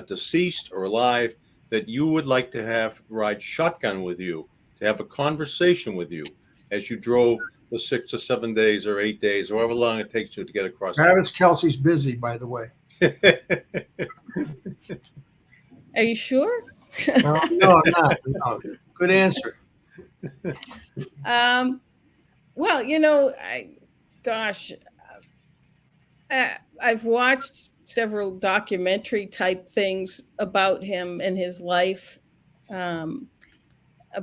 deceased or alive, that you would like to have ride shotgun with you, to have a conversation with you as you drove the 6 or 7 days or 8 days, or however long it takes you to get across. Travis Kelsey's busy, by the way. Are you sure? No, I'm not. No. Good answer. Well, I've watched several documentary type things about him and his life.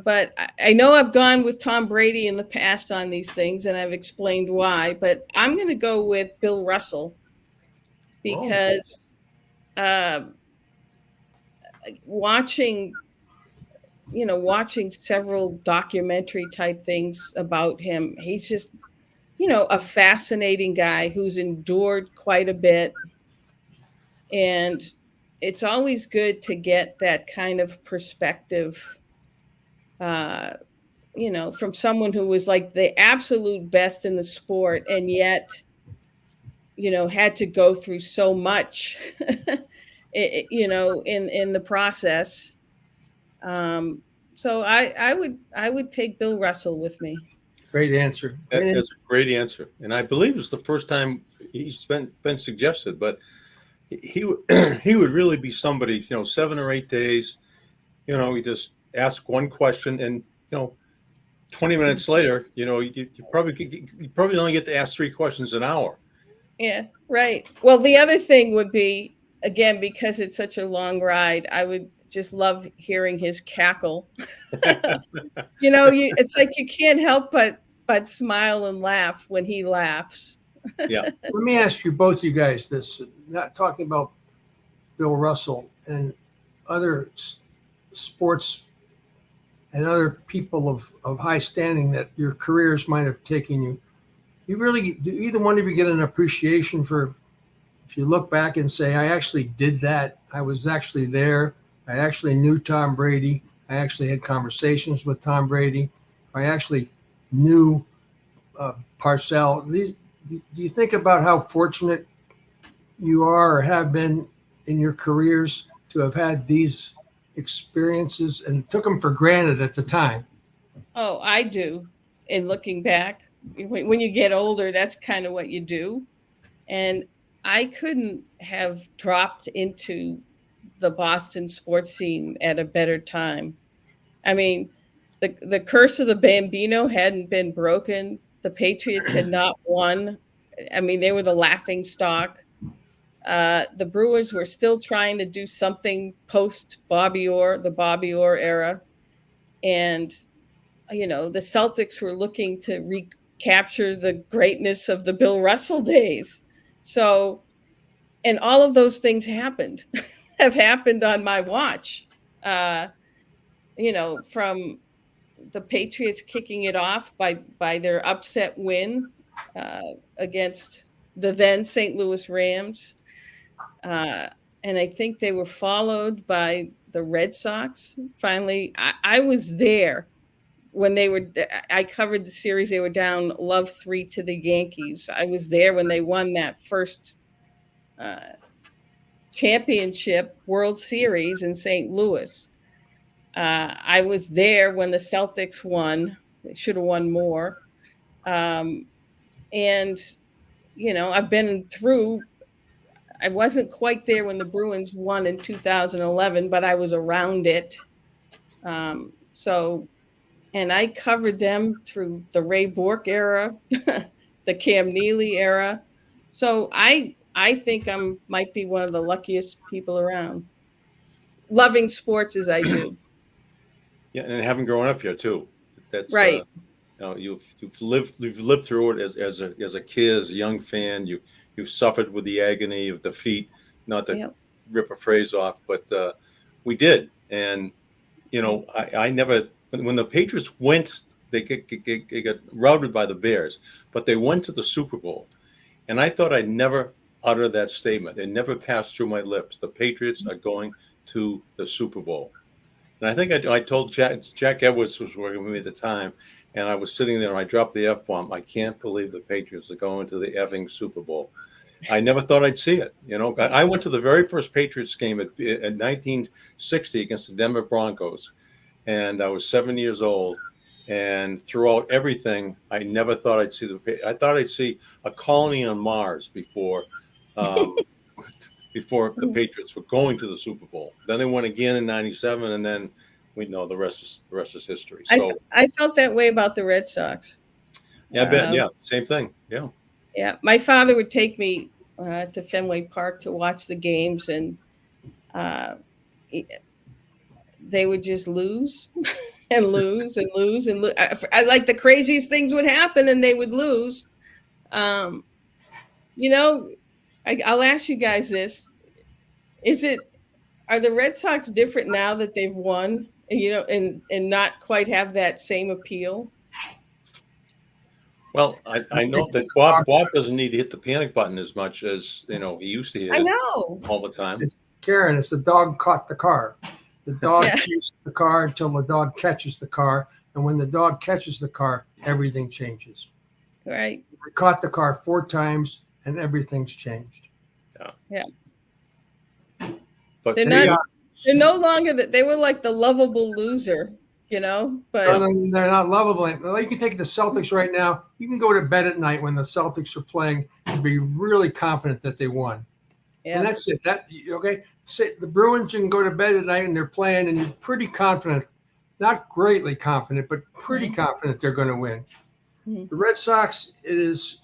But I know I've gone with Tom Brady in the past on these things, and I've explained why. But I'm going to go with Bill Russell because watching several documentary type things about him, he's just, a fascinating guy who's endured quite a bit. And it's always good to get that kind of perspective, from someone who was like the absolute best in the sport and yet, had to go through so much, in the process. So I would take Bill Russell with me. Great answer. That's a great answer. And I believe it's the first time he's been suggested, but he would really be somebody, 7 or 8 days, he just ask one question and, 20 minutes later, you probably only get to ask 3 questions an hour. Yeah, right. Well, the other thing would be, again, because it's such a long ride, I would just love hearing his cackle. It's like you can't help but smile and laugh when he laughs. Yeah. Let me ask you, both you guys, this, not talking about Bill Russell and other sports and other people of high standing that your careers might have taken you. Do either one of you get an appreciation for, if you look back and say, I actually did that, I was actually there, I actually knew Tom Brady, I actually had conversations with Tom Brady, I actually knew Parcells. Do you think about how fortunate you are or have been in your careers to have had these experiences and took them for granted at the time? Oh, I do. In looking back, when you get older, that's kind of what you do. And I couldn't have dropped into the Boston sports scene at a better time. I mean, the curse of the Bambino hadn't been broken. The Patriots had not won. I mean, they were the laughing stock. The Brewers were still trying to do something post Bobby Orr, the Bobby Orr era. And, the Celtics were looking to recapture the greatness of the Bill Russell days. So, and all of those things happened, have happened on my watch. From the Patriots kicking it off by their upset win against the then St. Louis Rams, and I think they were followed by the Red Sox. Finally, I was there when they were. I covered the series. They were down Love 3 to the Yankees. I was there when they won that first championship World Series in St. Louis. I was there when the Celtics won. They should have won more. And, I've been through. I wasn't quite there when the Bruins won in 2011, but I was around it. And I covered them through the Ray Bork era, the Cam Neely era. So I think might be one of the luckiest people around, loving sports as I do. Yeah, and having grown up here too, that's Right. you've lived through it as a kid, as a young fan. You've suffered with the agony of defeat. Not to Yep. rip a phrase off, but we did. And I never, when the Patriots went, they got routed by the Bears, but they went to the Super Bowl, and I thought I'd never utter that statement. It never passed through my lips. The Patriots are going to the Super Bowl. And I think I told Jack Edwards was working with me at the time, and I was sitting there and I dropped the F-bomb. I can't believe the Patriots are going to the effing Super Bowl. I never thought I'd see it. I went to the very first Patriots game in 1960 against the Denver Broncos, and I was 7 years old. And throughout everything, I never thought I'd see I thought I'd see a colony on Mars before the Patriots were going to the Super Bowl. Then they won again in '97, and then we know the rest is history. So I felt that way about the Red Sox. yeah, I bet. Yeah, same thing. Yeah. Yeah, my father would take me to Fenway Park to watch the games, and they would just lose and lose and lose and lose. I like the craziest things would happen, and they would lose. I'll ask you guys this: are the Red Sox different now that they've won? And not quite have that same appeal? Well, I know that Bob doesn't need to hit the panic button as much as he used to hit I it know. all the time. Karen, it's the dog caught the car. The dog chases the car until the dog catches the car. And when the dog catches the car, everything changes. Right. We caught the car 4 times and everything's changed. Yeah. But they're no longer that. They were like the lovable loser, but they're not lovable. You can take the Celtics right now. You can go to bed at night when the Celtics are playing and be really confident that they won. Yeah. And that's it. The Bruins, you can go to bed at night and they're playing and you're pretty confident, not greatly confident, but pretty confident they're going to win. Mm-hmm. The Red Sox, it is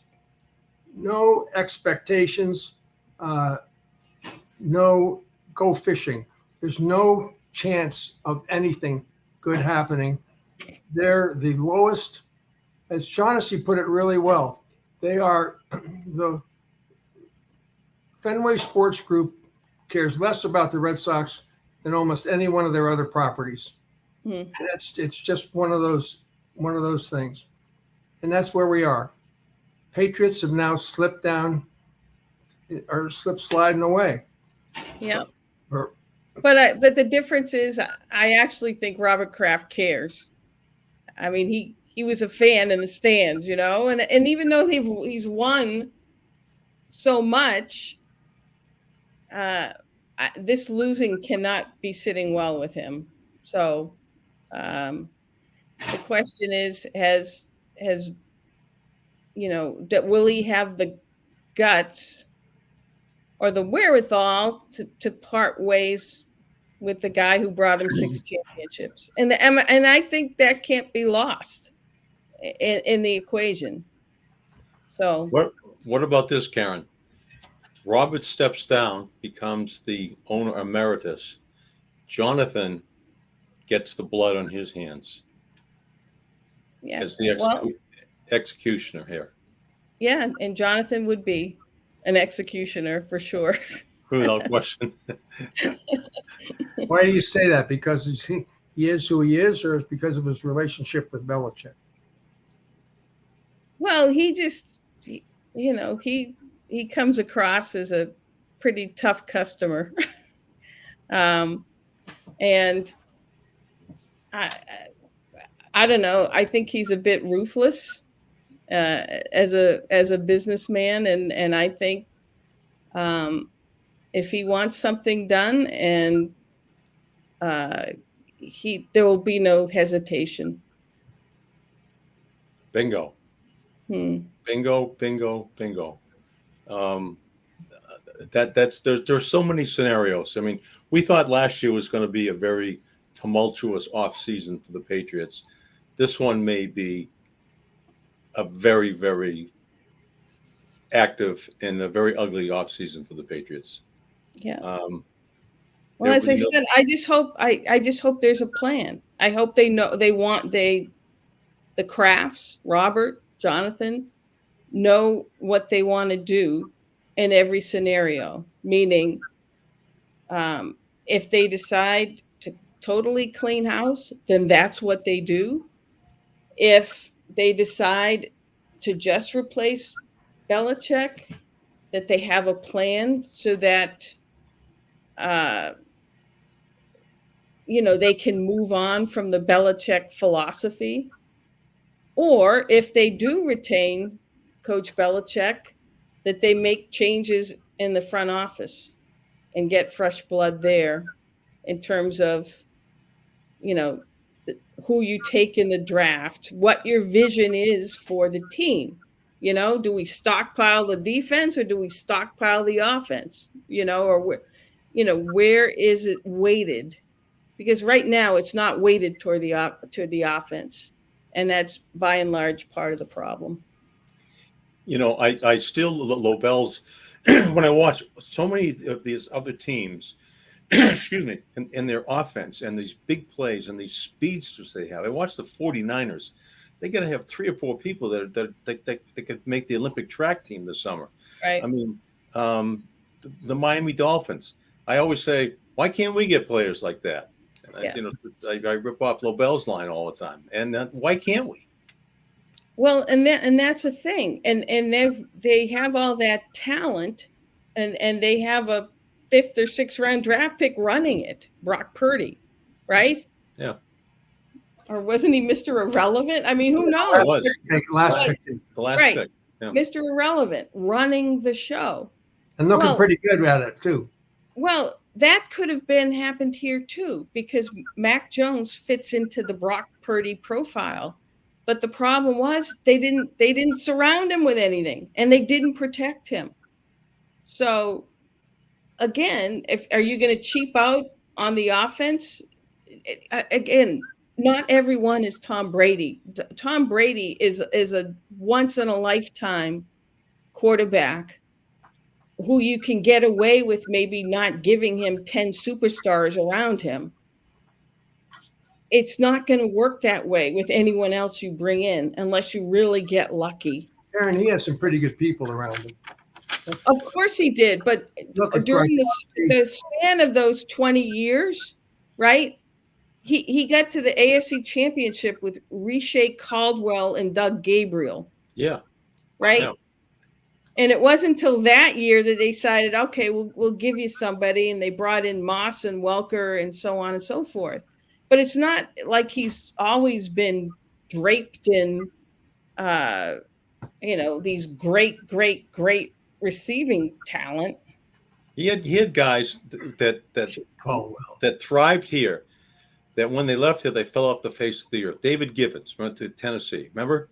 no expectations, no go fishing. There's no chance of anything good happening. They're the lowest, as Shaughnessy put it really well. They are the Fenway Sports Group cares less about the Red Sox than almost any one of their other properties. Mm. It's just one of those things. And that's where we are. Patriots have now slipped down or sliding away. Yeah. But the difference is I actually think Robert Kraft cares. I mean, he was a fan in the stands, and even though he's won so much, this losing cannot be sitting well with him. So the question is, will he have the guts or the wherewithal to part ways with the guy who brought him 6 championships? And I think that can't be lost in the equation. So what about this, Karen? Robert steps down, becomes the owner emeritus. Jonathan gets the blood on his hands as the executioner here. Yeah, and Jonathan would be an executioner for sure. Without question. Why do you say that? Because he is who he is, or because of his relationship with Belichick? Well, he just, he comes across as a pretty tough customer. And I, I don't know. I think he's a bit ruthless as a businessman, and I think if he wants something done, and there will be no hesitation. Bingo. Hmm. Bingo, bingo, bingo. There's so many scenarios. I mean, we thought last year was going to be a very tumultuous off season for the Patriots. This one may be a very, very active and a very ugly off season for the Patriots. Yeah. Well, as I said, I just hope there's a plan. I hope they know the Crafts, Robert, Jonathan, know what they want to do in every scenario. Meaning, if they decide to totally clean house, then that's what they do. If they decide to just replace Belichick, that they have a plan so that they can move on from the Belichick philosophy. Or if they do retain Coach Belichick, that they make changes in the front office and get fresh blood there in terms of, who you take in the draft, what your vision is for the team. Do we stockpile the defense or do we stockpile the offense? Where is it weighted? Because right now it's not weighted toward the offense, and that's by and large part of the problem. I still Lobel's when I watch so many of these other teams, excuse me, in their offense and these big plays and these speedsters they have. I watch the 49ers. They got to have 3 or 4 people that could make the Olympic track team this summer. Right. I mean, the Miami Dolphins. I always say, why can't we get players like that? Yeah. I rip off Lobel's line all the time. And why can't we? Well, and that's the thing. And they have all that talent, and they have a 5th or 6th round draft pick running it, Brock Purdy, right? Yeah. Or wasn't he Mr. Irrelevant? I mean, who knows? The last pick. The last right. pick. Yeah. Mr. Irrelevant running the show. And looking pretty good at it, too. Well, that could have happened here, too, because Mac Jones fits into the Brock Purdy profile. But the problem was they didn't surround him with anything, and they didn't protect him. So, again, are you going to cheap out on the offense? Again, not everyone is Tom Brady. Tom Brady is a once in a lifetime quarterback who you can get away with maybe not giving him 10 superstars around him. It's not going to work that way with anyone else you bring in unless you really get lucky. Aaron, he had some pretty good people around him. Of course he did, but during the span of those 20 years, right, he got to the AFC Championship with Riche Caldwell and Doug Gabriel. Yeah. Right? Yeah. And it wasn't until that year that they decided, okay, we'll give you somebody, and they brought in Moss and Welker and so on and so forth. But it's not like he's always been draped in, these great, great, great receiving talent. He had guys that thrived here, that when they left here, they fell off the face of the earth. David Givens went to Tennessee. Remember?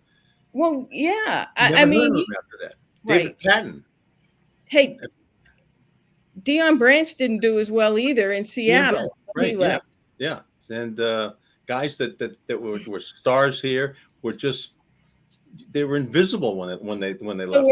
Well, yeah. I mean, after that. David Patton. Hey, Deion Branch didn't do as well either in Seattle. Right. He left. Yeah. And guys that were stars here they were invisible when they left. So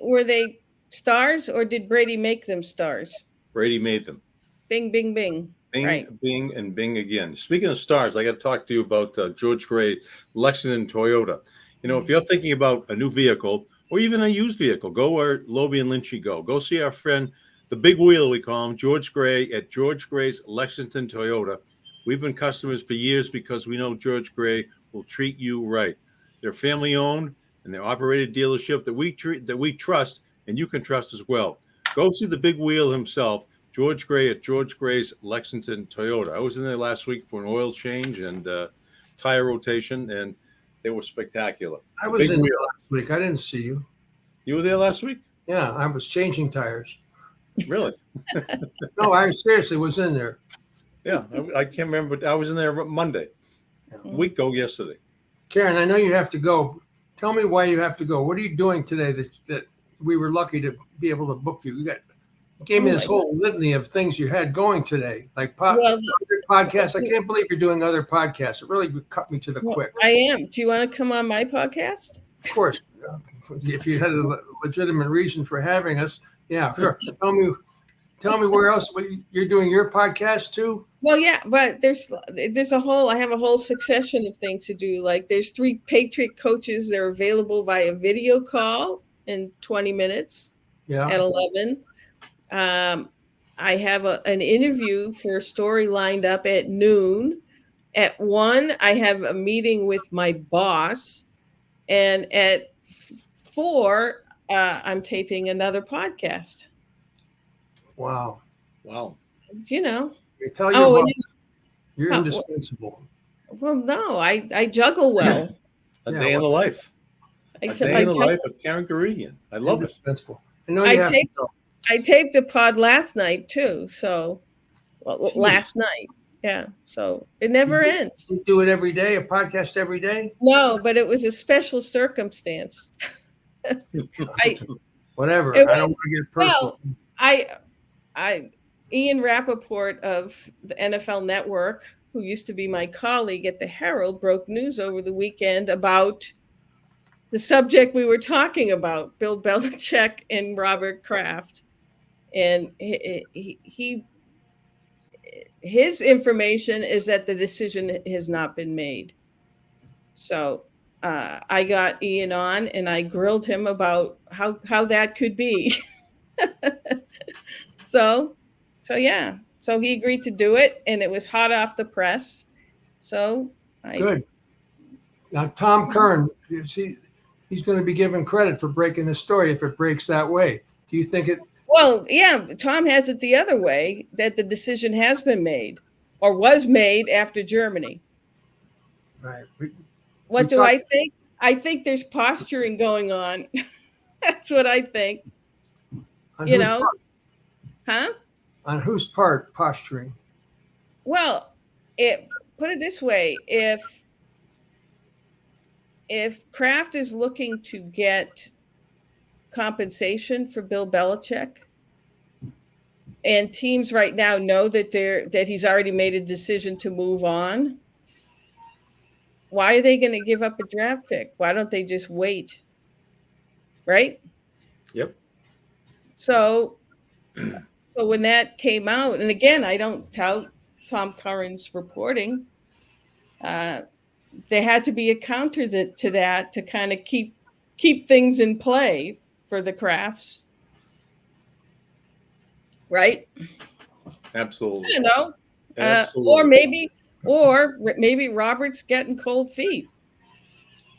were they stars, or did Brady make them stars? Brady made them. Bing, bing, bing. Bing, right. Bing, and Bing again. Speaking of stars, I got to talk to you about George Gray, Lexington Toyota. If you're thinking about a new vehicle or even a used vehicle, go where Lobel and Lynch go. Go see our friend, the big wheel we call him, George Gray at George Gray's Lexington Toyota. We've been customers for years because we know George Gray will treat you right. They're family owned and they're operated dealership that we trust and you can trust as well. Go see the big wheel himself, George Gray at George Gray's Lexington Toyota. I was in there last week for an oil change and tire rotation, and they were spectacular. I was in there last week. I didn't see you. You were there last week? Yeah, I was changing tires. Really? No, I seriously was in there. Yeah, I can't remember, but I was in there Monday, a week ago yesterday. Karen, I know you have to go. Tell me why you have to go. What are you doing today that we were lucky to be able to book you? You gave me this whole litany of things you had going today, like other podcasts. I can't believe you're doing other podcasts. It really cut me to the quick. I am. Do you want to come on my podcast? Of course. If you had a legitimate reason for having us, yeah, sure. Tell me where else you're doing your podcast too. Well, yeah, but there's I have a whole succession of things to do. Like there's 3 Patriot coaches that are available via video call in 20 minutes at 11. I have an interview for a story lined up at noon. At 1, I have a meeting with my boss. And at 4, I'm taping another podcast. Wow. You know. You tell your boss you're indispensable. Well, no, I juggle well. A day in the life. A day in the life of Karen Guregian. I love it. Indispensable. I know you have to go. I taped a pod last night too. So, last night. Yeah. So it never ends. You do it every day, a podcast every day? No, but it was a special circumstance. Whatever. I don't want to get personal. Well, Ian Rappaport of the NFL Network, who used to be my colleague at the Herald, broke news over the weekend about the subject we were talking about, Bill Belichick and Robert Kraft. And his information is that the decision has not been made. So I got Ian on and I grilled him about how that could be. So yeah. So he agreed to do it, and it was hot off the press. So good. Now Tom Curran, he's going to be given credit for breaking the story if it breaks that way. Do you think it? Well, yeah, Tom has it the other way, that the decision has been made or was made after Germany. Right. What do I think? I think there's posturing going on. That's what I think. You know? Huh? On whose part posturing? Well, put it this way, if Kraft is looking to get compensation for Bill Belichick, and teams right now know that he's already made a decision to move on, why are they going to give up a draft pick? Why don't they just wait? Right? Yep. So when that came out, and again, I don't tout Tom Curran's reporting, there had to be a counter to that to kind of keep things in play for the Crafts. Right? Absolutely. I don't know. Absolutely. Or maybe Robert's getting cold feet.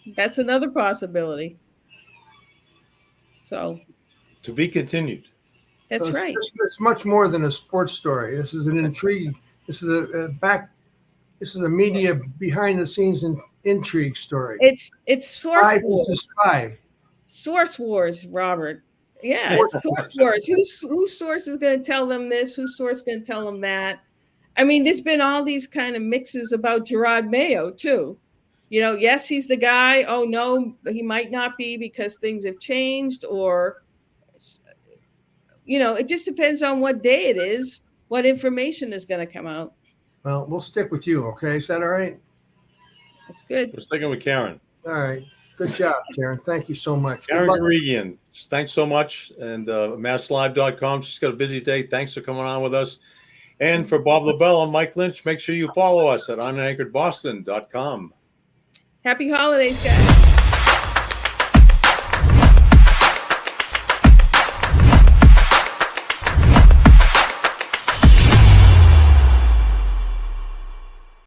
That's another possibility. So to be continued. That's right. It's much more than a sports story. This is an intrigue. This is a media behind the scenes intrigue story. It's source wars. Source wars, Robert. Yeah, it's source wars. Whose source is going to tell them this? Whose source is going to tell them that? I mean, there's been all these kind of mixes about Gerard Mayo too. You know, yes, he's the guy. Oh no, he might not be because things have changed, or you know, it just depends on what day it is, what information is going to come out. Well, we'll stick with you, okay? Is that all right? That's good. We're sticking with Karen. All right. Good job, Karen. Thank you so much. Karen Guregian, thanks so much. And masslive.com. She's got a busy day. Thanks for coming on with us. And for Bob Lobel and Mike Lynch, make sure you follow us at UnAnchoredBoston.com. Happy holidays, guys.